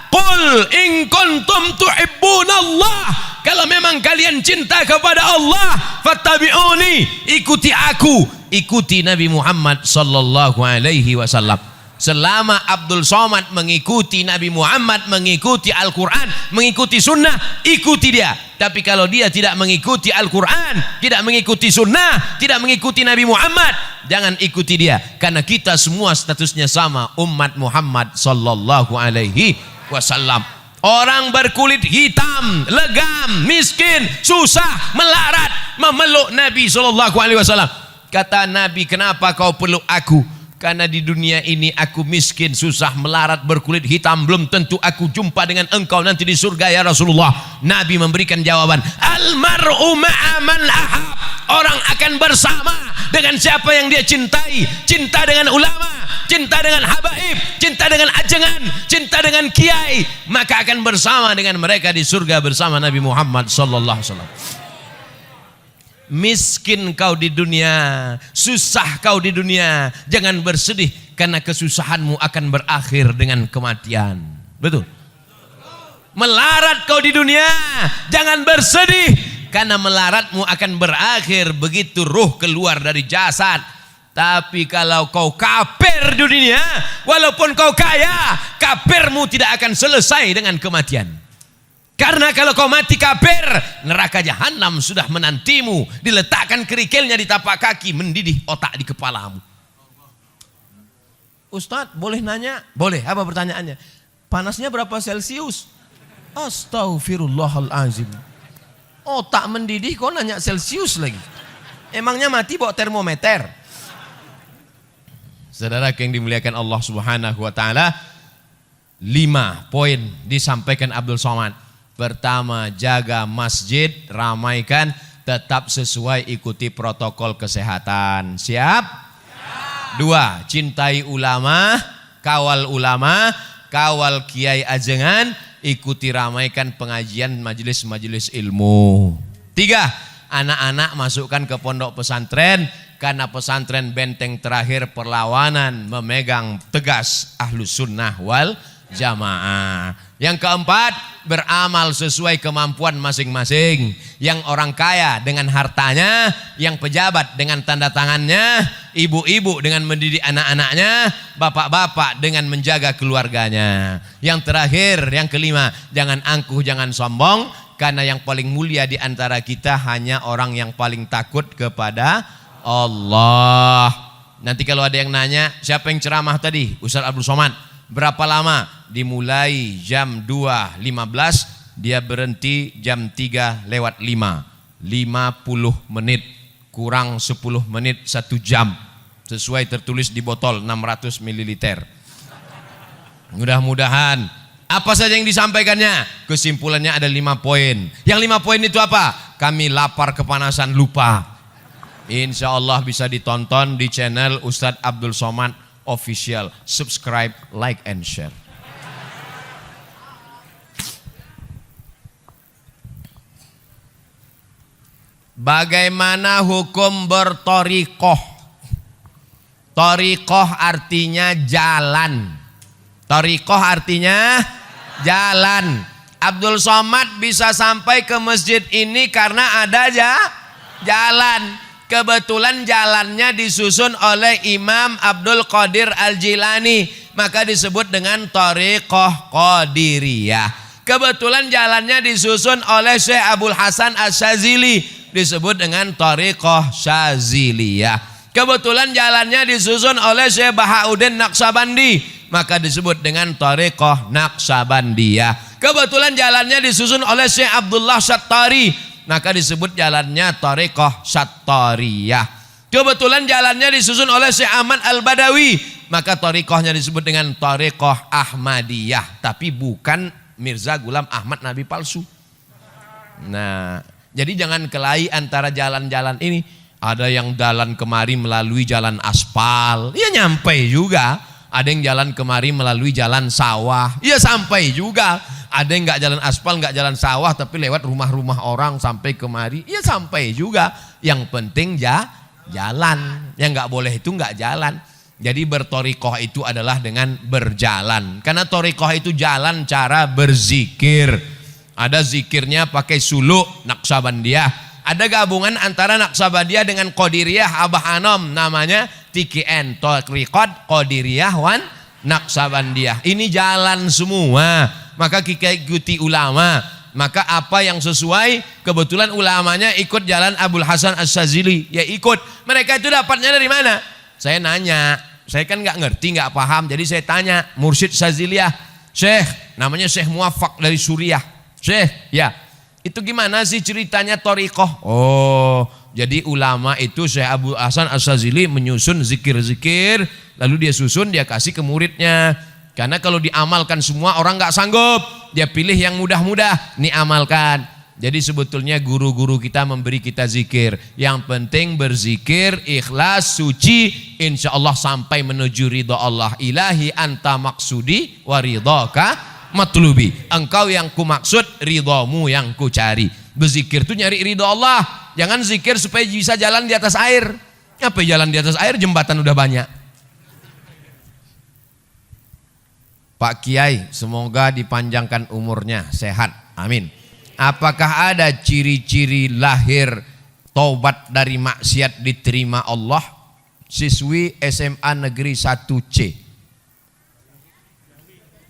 Qul in kuntum tuhibbunallah, kalau memang kalian cinta kepada Allah, fattabi'uni, ikuti aku, ikuti Nabi Muhammad sallallahu alaihi wasallam. Selama Abdul Somad mengikuti Nabi Muhammad, mengikuti Al-Quran, mengikuti sunnah, ikuti dia. Tapi kalau dia tidak mengikuti Al-Quran, tidak mengikuti sunnah, tidak mengikuti Nabi Muhammad, jangan ikuti dia. Karena kita semua statusnya sama, umat Muhammad sallallahu alaihi wasallam. Orang berkulit hitam, legam, miskin, susah, melarat, memeluk Nabi sallallahu alaihi wasallam. Kata Nabi, kenapa kau peluk aku? Karena di dunia ini aku miskin, susah, melarat, berkulit hitam, belum tentu aku jumpa dengan engkau nanti di surga ya Rasulullah. Nabi memberikan jawaban, almar'u ma'a man ahab. Orang akan bersama dengan siapa yang dia cintai. Cinta dengan ulama, cinta dengan habaib, cinta dengan ajengan, cinta dengan kiai, maka akan bersama dengan mereka di surga bersama Nabi Muhammad sallallahu alaihi wasallam. Miskin kau di dunia, susah kau di dunia, jangan bersedih karena kesusahanmu akan berakhir dengan kematian. Betul? Melarat kau di dunia, jangan bersedih karena melaratmu akan berakhir begitu ruh keluar dari jasad. Tapi kalau kau kafir di dunia, walaupun kau kaya, kafirmu tidak akan selesai dengan kematian. Karena kalau kau mati kafir, neraka jahanam sudah menantimu, diletakkan kerikilnya di tapak kaki, mendidih otak di kepalamu. Ustadz, boleh nanya? Boleh. Apa pertanyaannya? Panasnya berapa Celsius? Astaghfirullahalazim. Otak mendidih kau nanya Celsius lagi. Emangnya mati bawa termometer? Saudara yang dimuliakan Allah Subhanahu wa taala, 5 poin disampaikan Abdul Somad. Pertama, jaga masjid, ramaikan, tetap sesuai ikuti protokol kesehatan. Siap? 2, cintai ulama, kawal kiai ajengan, ikuti ramaikan pengajian majelis-majelis ilmu. 3, anak-anak masukkan ke pondok pesantren, karena pesantren benteng terakhir perlawanan memegang tegas Ahlus Sunnah wal Jamaah. Yang keempat, beramal sesuai kemampuan masing-masing. Yang orang kaya dengan hartanya, yang pejabat dengan tanda tangannya, ibu-ibu dengan mendidik anak-anaknya, bapak-bapak dengan menjaga keluarganya. Yang terakhir, yang kelima, jangan angkuh, jangan sombong, karena yang paling mulia di antara kita hanya orang yang paling takut kepada Allah. Nanti kalau ada yang nanya, siapa yang ceramah tadi? Ustaz Abdul Somad. Berapa lama? Dimulai jam 2.15, dia berhenti jam 3:05. 50 menit, kurang 10 menit, 1 jam. Sesuai tertulis di botol 600 ml. Mudah-mudahan apa saja yang disampaikannya, kesimpulannya ada 5 poin. Yang 5 poin itu apa? Kami lapar kepanasan lupa. Insya Allah bisa ditonton di channel Ustadz Abdul Somad Official. Subscribe, like, and share. Bagaimana hukum bertorikoh? Torikoh artinya jalan. Torikoh artinya jalan. Abdul Somad bisa sampai ke masjid ini karena ada jalan. Kebetulan jalannya disusun oleh Imam Abdul Qadir Al-Jilani, maka disebut dengan Thariqah Qadiriyah. Kebetulan jalannya disusun oleh Syekh Abdul Hasan Asy-Syadzili, disebut dengan Thariqah Syadziliyah. Kebetulan jalannya disusun oleh Syekh Bahauddin Naqsabandi, maka disebut dengan Thariqah Naqsabandiyah. Kebetulan jalannya disusun oleh Syekh Abdullah Syattari, maka disebut jalannya Thariqah Syattariyah. Kebetulan jalannya disusun oleh Syekh Ahmad Al-Badawi, maka thariqahnya disebut dengan Thariqah Ahmadiyah, tapi bukan Mirza Ghulam Ahmad Nabi palsu. Nah, jadi jangan kelahi antara jalan-jalan ini. Ada yang jalan kemari melalui jalan aspal, ya nyampe juga. Ada yang jalan kemari melalui jalan sawah, ya sampai juga. Ada yang nggak jalan aspal, nggak jalan sawah, tapi lewat rumah-rumah orang sampai kemari, ya sampai juga. Yang penting jalan. Yang nggak boleh itu nggak jalan. Jadi bertorikoh itu adalah dengan berjalan. Karena torikoh itu jalan cara berzikir. Ada zikirnya pakai suluk Naqsabandiyah. Ada gabungan antara Naqsabandiyah dengan Qadiriyah Abah Anom, namanya TKN, Thariqat Qadiriyah wan Naqsabandiyah. Ini jalan semua. Maka kita ikuti ulama. Maka apa yang sesuai, kebetulan ulamanya ikut jalan Abdul Hasan Asy-Syadzili, ya ikut. Mereka itu dapatnya dari mana? Saya nanya, saya kan nggak ngerti, nggak paham, jadi saya tanya Mursyid Syadziliyah, Syekh, namanya Syekh Muwaffaq dari Suriah, Syekh, ya itu gimana sih ceritanya thariqah? Oh, jadi ulama itu Syekh Abdul Hasan Asy-Syadzili menyusun zikir-zikir, lalu dia susun, dia kasih ke muridnya. Karena kalau diamalkan semua orang nggak sanggup, dia pilih yang mudah-mudah, nih amalkan. Jadi sebetulnya guru-guru kita memberi kita zikir. Yang penting berzikir, ikhlas, suci, insya Allah sampai menuju ridha Allah. Ilahi anta maksudi wa ridhaka matlubi. Engkau yang ku maksud, ridhamu yang ku cari. Berzikir itu nyari ridha Allah. Jangan zikir supaya bisa jalan di atas air. Apa jalan di atas air? Jembatan udah banyak. Pak Kiai, semoga dipanjangkan umurnya, sehat, amin. Apakah ada ciri-ciri lahir taubat dari maksiat diterima Allah? Siswi SMA Negeri 1C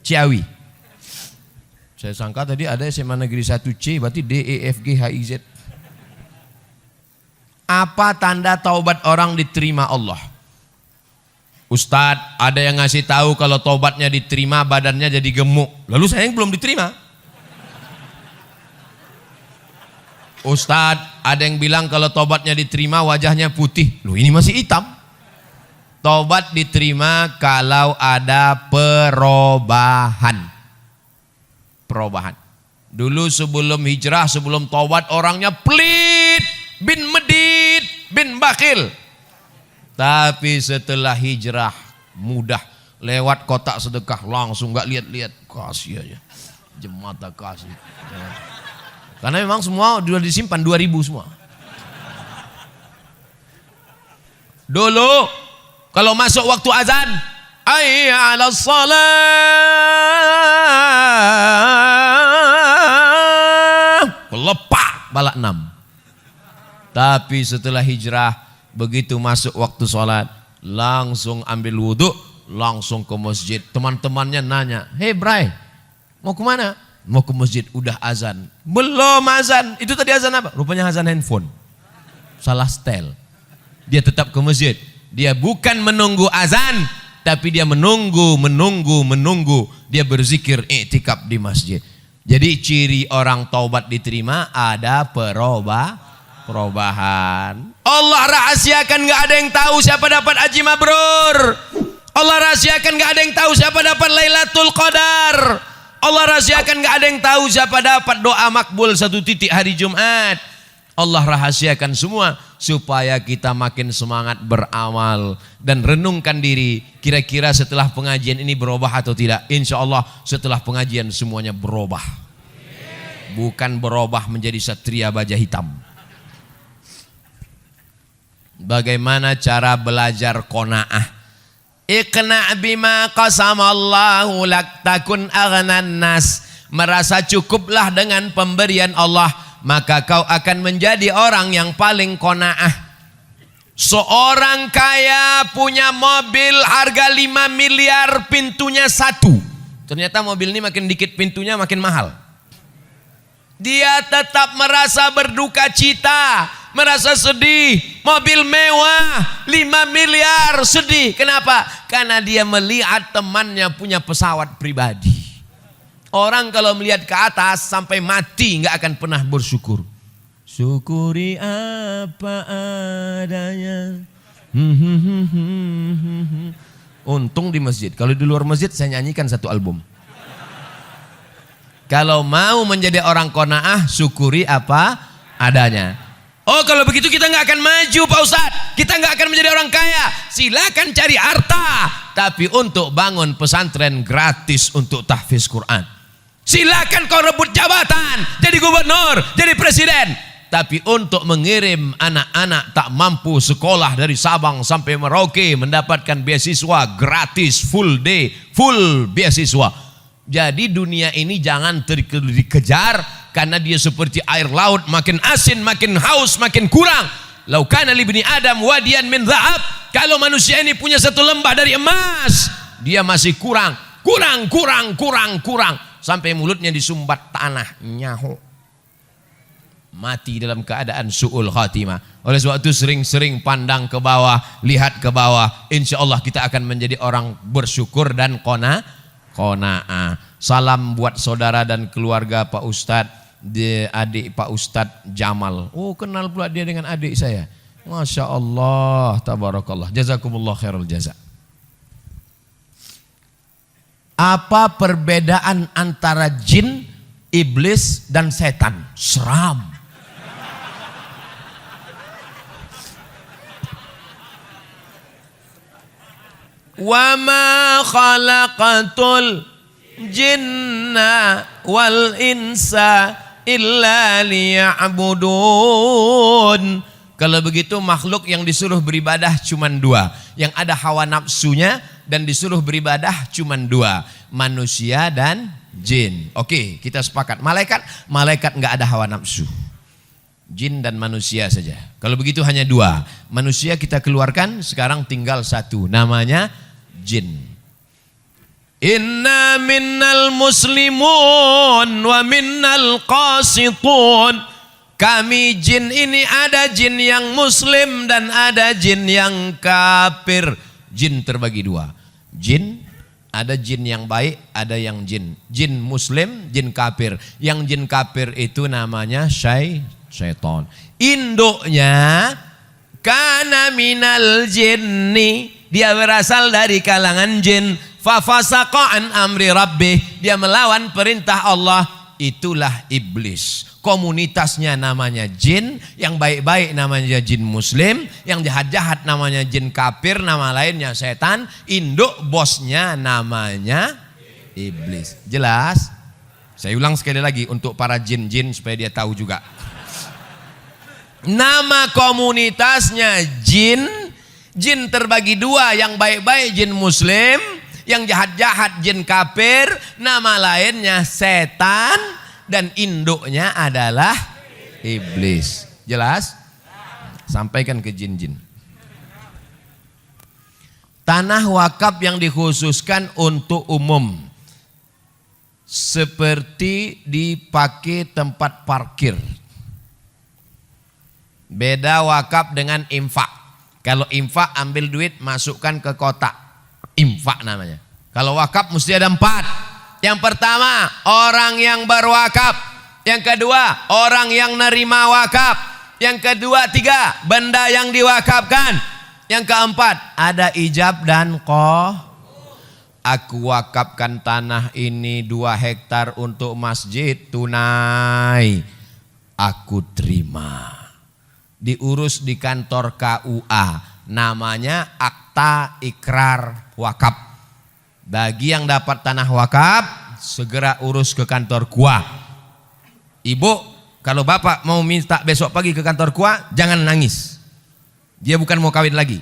Ciawi. Saya sangka tadi ada SMA Negeri 1C, berarti D, E, F, G, H, I, Z. Apa tanda taubat orang diterima Allah? Ustadz, ada yang ngasih tahu kalau taubatnya diterima badannya jadi gemuk. Lalu saya yang belum diterima. Ustadz, ada yang bilang kalau taubatnya diterima wajahnya putih. Loh, ini masih hitam. Taubat diterima kalau ada perubahan. Dulu sebelum hijrah, sebelum taubat orangnya pelit, bin medit, bin bakhil. Tapi setelah hijrah mudah, lewat kotak sedekah langsung gak lihat-lihat, kasih aja. Jemata kasih. Karena memang semua sudah disimpan 2000 semua. Dulu kalau masuk waktu azan, hayya 'alas shalah, lepak balak 6. Tapi setelah hijrah, begitu masuk waktu sholat, langsung ambil wudhu, langsung ke masjid. Teman-temannya nanya, "Hei Bray, mau kemana?" "Mau ke masjid." "Udah azan." "Belum azan." "Itu tadi azan apa?" Rupanya azan handphone, salah setel. Dia tetap ke masjid. Dia bukan menunggu azan, tapi dia menunggu. Dia berzikir, i'tikaf di masjid. Jadi ciri orang taubat diterima ada perubahan. Allah rahasiakan, gak ada yang tahu siapa dapat haji mabrur. Allah rahasiakan, gak ada yang tahu siapa dapat Lailatul Qadar. Allah rahasiakan, gak ada yang tahu siapa dapat doa makbul 1 titik hari Jumat. Allah rahasiakan semua supaya kita makin semangat beramal dan renungkan diri, kira-kira setelah pengajian ini berubah atau tidak. Insya Allah setelah pengajian semuanya berubah. Bukan berubah menjadi satria baja hitam. Bagaimana cara belajar qanaah? Iqna' bima qasamallahu lak takun aghnan nas. Merasa cukuplah dengan pemberian Allah, maka kau akan menjadi orang yang paling qanaah. Seorang kaya punya mobil harga 5 miliar, pintunya 1. Ternyata mobil ini makin dikit pintunya makin mahal. Dia tetap merasa berduka cita, merasa sedih. Mobil mewah 5 miliar, sedih. Kenapa? Karena dia melihat temannya punya pesawat pribadi. Orang kalau melihat ke atas sampai mati nggak akan pernah bersyukur. Syukuri apa adanya. Untung di masjid. Kalau di luar masjid saya nyanyikan 1 album. Kalau mau menjadi orang qanaah, syukuri apa adanya. Oh, kalau begitu kita nggak akan maju Pak Ustadz. Kita nggak akan menjadi orang kaya. Silakan cari harta, tapi untuk bangun pesantren gratis untuk tahfiz Quran. Silakan kau rebut jabatan, jadi gubernur, jadi presiden. Tapi untuk mengirim anak-anak tak mampu sekolah dari Sabang sampai Merauke mendapatkan beasiswa gratis, full day, full beasiswa. Jadi dunia ini jangan dikejar, karena dia seperti air laut, makin asin, makin haus, makin kurang. Lau kana li bani Adam wadiyan min dhahab. Kalau manusia ini punya 1 lembah dari emas, dia masih kurang. Sampai mulutnya disumbat tanah, nyahu. Mati dalam keadaan su'ul khatimah. Oleh sebab itu sering-sering pandang ke bawah, lihat ke bawah. Insya Allah kita akan menjadi orang bersyukur dan qanaah. Salam buat saudara dan keluarga Pak Ustadz, adik Pak Ustadz Jamal. Oh, kenal pula dia dengan adik saya. Masya Allah, tabarakallah. Jazakumullah khairul jaza. Apa perbedaan antara jin, iblis, dan setan? Seram. Wa ma khalaqatul jinna wal insa illa liya'budun. Kalau begitu makhluk yang disuruh beribadah cuma 2. Yang ada hawa nafsunya dan disuruh beribadah cuma 2. Manusia dan jin. Oke, kita sepakat. Malaikat nggak ada hawa nafsu. Jin dan manusia saja. Kalau begitu hanya 2. Manusia kita keluarkan, sekarang tinggal 1. Namanya jin. Inna minnal muslimun wa minnal qasitun. Kami jin ini ada jin yang muslim dan ada jin yang kafir. Jin terbagi 2. Jin, ada jin yang baik, ada yang jin. Jin muslim, jin kafir. Yang jin kafir itu namanya syaitan. Induknya kana minal jinni dia berasal dari kalangan jin. Fafasaqa an amri rabbih, dia melawan perintah Allah. Itulah iblis. Komunitasnya namanya jin, yang baik-baik namanya jin muslim, yang jahat-jahat namanya jin kafir, nama lainnya setan, induk bosnya namanya iblis. Jelas? Saya ulang sekali lagi untuk para jin-jin supaya dia tahu juga. Nama komunitasnya jin. Jin terbagi dua, yang baik-baik jin muslim, yang jahat-jahat jin kafir, nama lainnya setan, dan induknya adalah iblis. Jelas? Sampaikan ke jin-jin. Tanah wakaf yang dikhususkan untuk umum, seperti dipakai tempat parkir. Beda wakaf dengan infak. Kalau infak ambil duit masukkan ke kotak, infak namanya. Kalau wakaf mesti ada 4. Yang pertama orang yang berwakaf, yang kedua orang yang nerima wakaf, yang kedua 3 benda yang diwakafkan, yang keempat ada ijab dan aku wakafkan tanah ini 2 hektar untuk masjid tunai, aku terima. Diurus di kantor KUA, namanya akta ikrar wakaf. Bagi yang dapat tanah wakaf, segera urus ke kantor KUA. Ibu, kalau bapak mau minta besok pagi ke kantor KUA, jangan nangis. Dia bukan mau kawin lagi,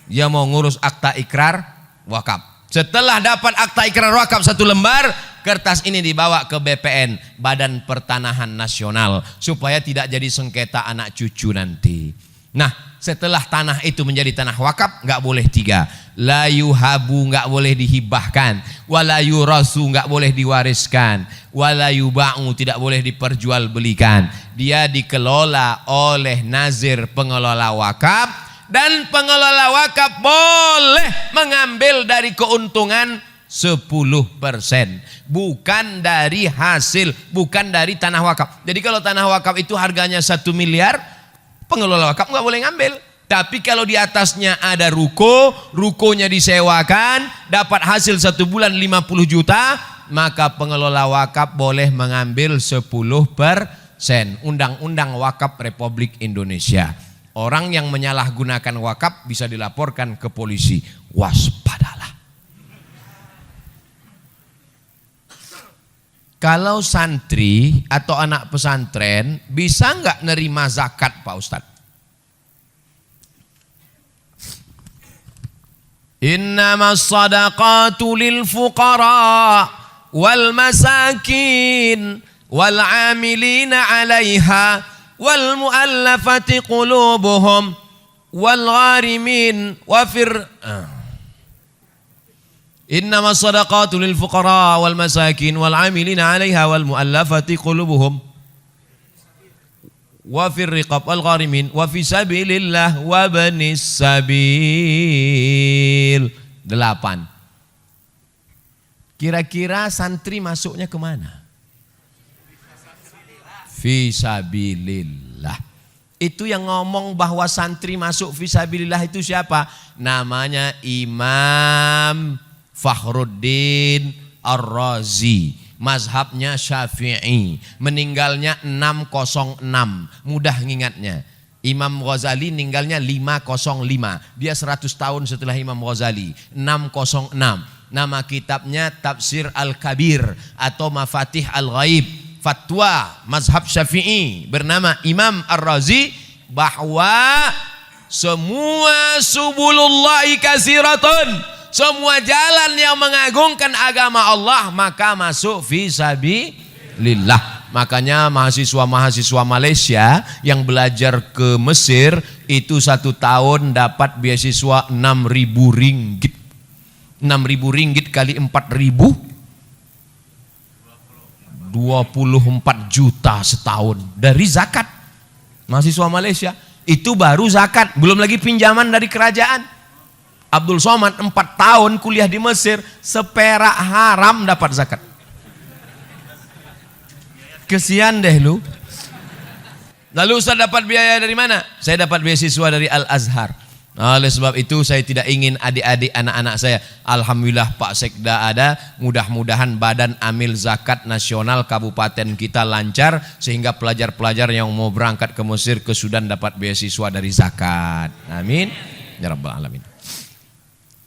dia mau ngurus akta ikrar wakaf. Setelah dapat akta ikrar wakaf 1 lembar, kertas ini dibawa ke BPN, Badan Pertanahan Nasional, supaya tidak jadi sengketa anak cucu nanti. Nah, setelah tanah itu menjadi tanah wakaf, nggak boleh 3. La yuhabu, nggak boleh dihibahkan. Wala yurasu, nggak boleh diwariskan. Wala yuba'u, tidak boleh diperjualbelikan. Dia dikelola oleh nazir pengelola wakaf. Dan pengelola wakaf boleh mengambil dari keuntungan 10%, bukan dari hasil, bukan dari tanah wakaf. Jadi kalau tanah wakaf itu harganya 1 miliar, pengelola wakaf nggak boleh ngambil. Tapi kalau di atasnya ada rukonya disewakan, dapat hasil 1 bulan 50 juta, maka pengelola wakaf boleh mengambil 10%. Undang-Undang Wakaf Republik Indonesia. Orang yang menyalahgunakan wakaf bisa dilaporkan ke polisi. Waspadalah. Kalau santri atau anak pesantren bisa nggak nerima zakat, Pak Ustadz? Innamas sadaqatu lil fuqara wal masakin wal amilina 'alaiha wal mu'allafati qulubuhum wal gharimin wa innama sadaqatu lil fuqara wal masakin wal 'amilina 'alaiha wal mu'allafati qulubuhum wa fir riqab wal gharimin wa fi sabilillah wa banis sabil. 8. Kira-kira santri masuknya kemana? Fisabilillah. Itu yang ngomong bahwa santri masuk fisabilillah itu siapa? Namanya Imam Fakhruddin Ar-Razi. Mazhabnya Syafi'i. Meninggalnya 606. Mudah ngingatnya. Imam Ghazali meninggalnya 505. Dia 100 tahun setelah Imam Ghazali. 606. Nama kitabnya Tafsir Al-Kabir atau Mafatih Al-Ghaib. Fatwa mazhab Syafi'i bernama Imam Ar-Razi bahwa semua subulullahi katsiratun, semua jalan yang mengagungkan agama Allah maka masuk fisabilillah. Makanya mahasiswa-mahasiswa Malaysia yang belajar ke Mesir itu 1 tahun dapat beasiswa 6.000 ringgit. 6.000 ringgit kali 4.000, 24 juta setahun dari zakat. Mahasiswa Malaysia itu baru zakat, belum lagi pinjaman dari kerajaan. Abdul Somad 4 tahun kuliah di Mesir, seperak haram dapat zakat. Kesian deh lu. Lalu Ustaz dapat biaya dari mana? Saya dapat beasiswa dari Al-Azhar. Oleh sebab itu saya tidak ingin adik-adik anak-anak saya, alhamdulillah Pak Sekda ada, mudah-mudahan badan amil zakat nasional kabupaten kita lancar sehingga pelajar-pelajar yang mau berangkat ke Mesir, ke Sudan dapat beasiswa dari zakat. Amin ya rabbal alamin.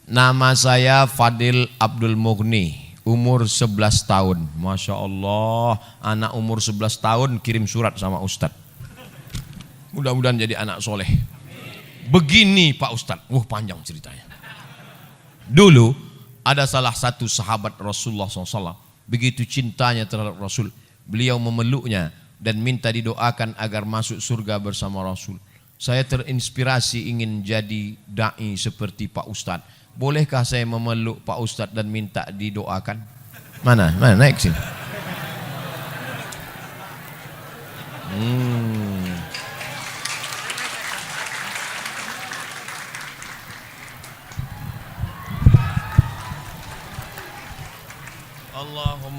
Nama saya Fadil Abdul Mughni, umur 11 tahun. Masya Allah, anak umur 11 tahun kirim surat sama Ustadz. Mudah-mudahan jadi anak soleh. Begini Pak Ustadz, panjang ceritanya. Dulu ada salah satu sahabat Rasulullah SAW, begitu cintanya terhadap Rasul, beliau memeluknya dan minta didoakan agar masuk surga bersama Rasul. Saya terinspirasi ingin jadi da'i seperti Pak Ustadz. Bolehkah saya memeluk Pak Ustadz dan minta didoakan? Mana naik sini.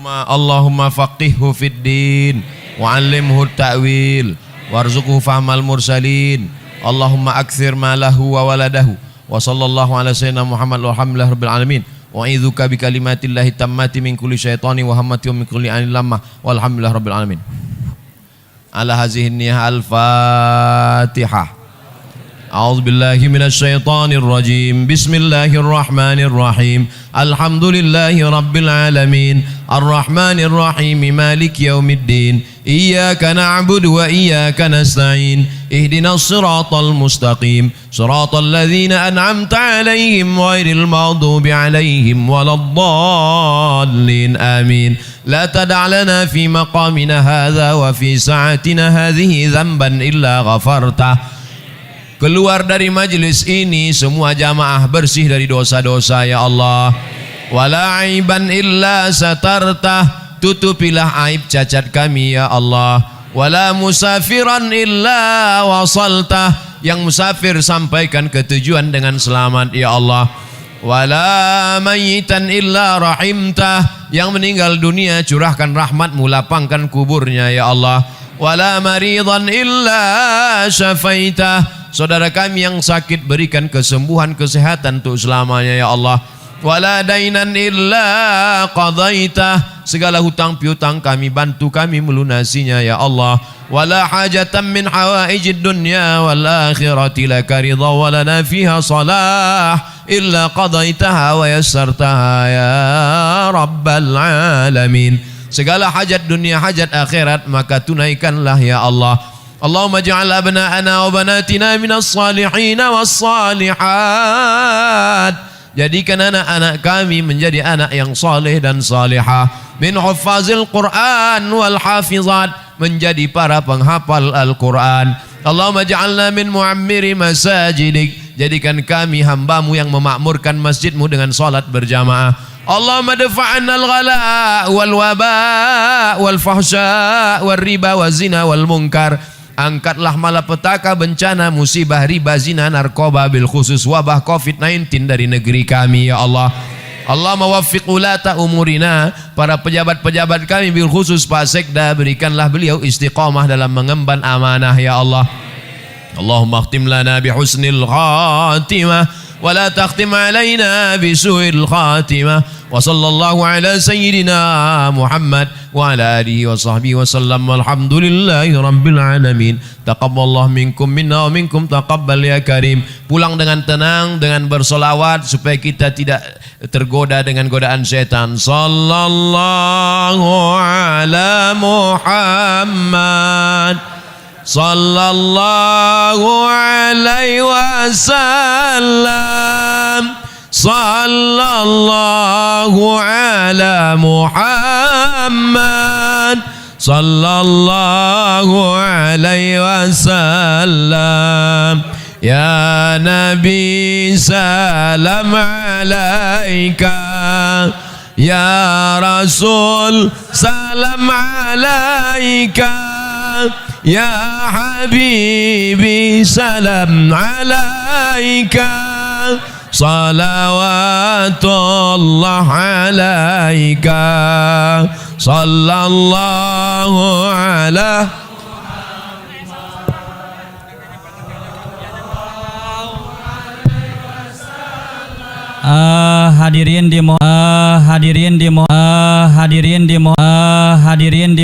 Allahumma faqihhu fid din wa 'allimhu ta'wil warzuqhu fahmal mursalin. Allahumma akthir malahu wa waladahu wa sallallahu ala sayyidina Muhammad walhamdulillahi rabbil alamin. Wa a'idzuka bi kalimatillahi tammati min kulli syaitani wa hammati wa min kulli ainin lamah walhamdulillahi rabbil alamin. Ala hazihi niyah al-Fatihah. A'udzu billahi minasy syaithanir rajim. Bismillahirrahmanir rahim. Alhamdulillahi rabbil alamin. Arrahmanir rahim. Maliki yaumiddin. Iyyaka na'budu wa iyyaka nasta'in. Ihdinas siratal mustaqim. Siratal ladzina an'amta 'alaihim ghairil maghdubi 'alaihim waladdallin. Amin. La tada' lana fi maqamina hadza wa fi sa'atina hadhihi dzamban illa ghafartah. Keluar dari majlis ini semua jamaah bersih dari dosa-dosa ya Allah. Wala aiban illa satartah, tutupilah aib cacat kami ya Allah. Wala musafiran illa wasaltah, yang musafir sampaikan ke tujuan dengan selamat ya Allah. Wala mayitan illa rahimtah, yang meninggal dunia curahkan rahmatmu, lapangkan kuburnya ya Allah. Wala maridan illa syafaitah, saudara kami yang sakit berikan kesembuhan, kesehatan untuk selamanya ya Allah. Wala dainan illa qadaitah, segala hutang piutang kami bantu kami melunasinya ya Allah. Wala hajatan min hawaijid dunya wal akhirati laka ridha wa lana fiha salah illa qadaitaha wa yassartaha ya rabbal alamin. Segala hajat dunia, hajat akhirat maka tunaikanlah ya Allah. Allahumma ja'al abna'ana wa banatina minas salihin was salihat. Jadikan anak-anak kami menjadi anak yang saleh dan salihah. Min huffazil Qur'an wal hafizat, menjadi para penghafal Al-Quran. Allahumma ja'alna min mu'ammiri masajidik, jadikan kami hambamu yang memakmurkan masjidmu dengan salat berjamaah. Allahumma dafa'anna al-ghala wal waba wal fahsya wal riba wal zina wal munkar. Angkatlah malapetaka, bencana, musibah, riba, zina, narkoba, bil khusus wabah COVID-19 dari negeri kami ya Allah. Allahumma waffiq ulata umurina, para pejabat-pejabat kami bil khusus Pak Sekda, berikanlah beliau istiqamah dalam mengemban amanah ya Allah. Allahumma khtim lana bi husnil khatimah wa la takhtim alaina bi su'il khatimah. Wa sallallahu ala sayyidina Muhammad wa ala alihi wa sahbihi wa sallam. Walhamdulillahi rabbil alamin. Taqabbalallahu minkum minna wa minkum taqabbal ya karim. Pulang dengan tenang, dengan bersolawat supaya kita tidak tergoda dengan godaan setan. Sallallahu ala Muhammad sallallahu alaihi wasallam. Sallallahu ala Muhammad sallallahu alaihi wasallam. Ya Nabi salam alaika, ya Rasul salam alaika, ya Habibi salam alaika. Salawatullah alaika, sallallahu ala hadirin di hadirin di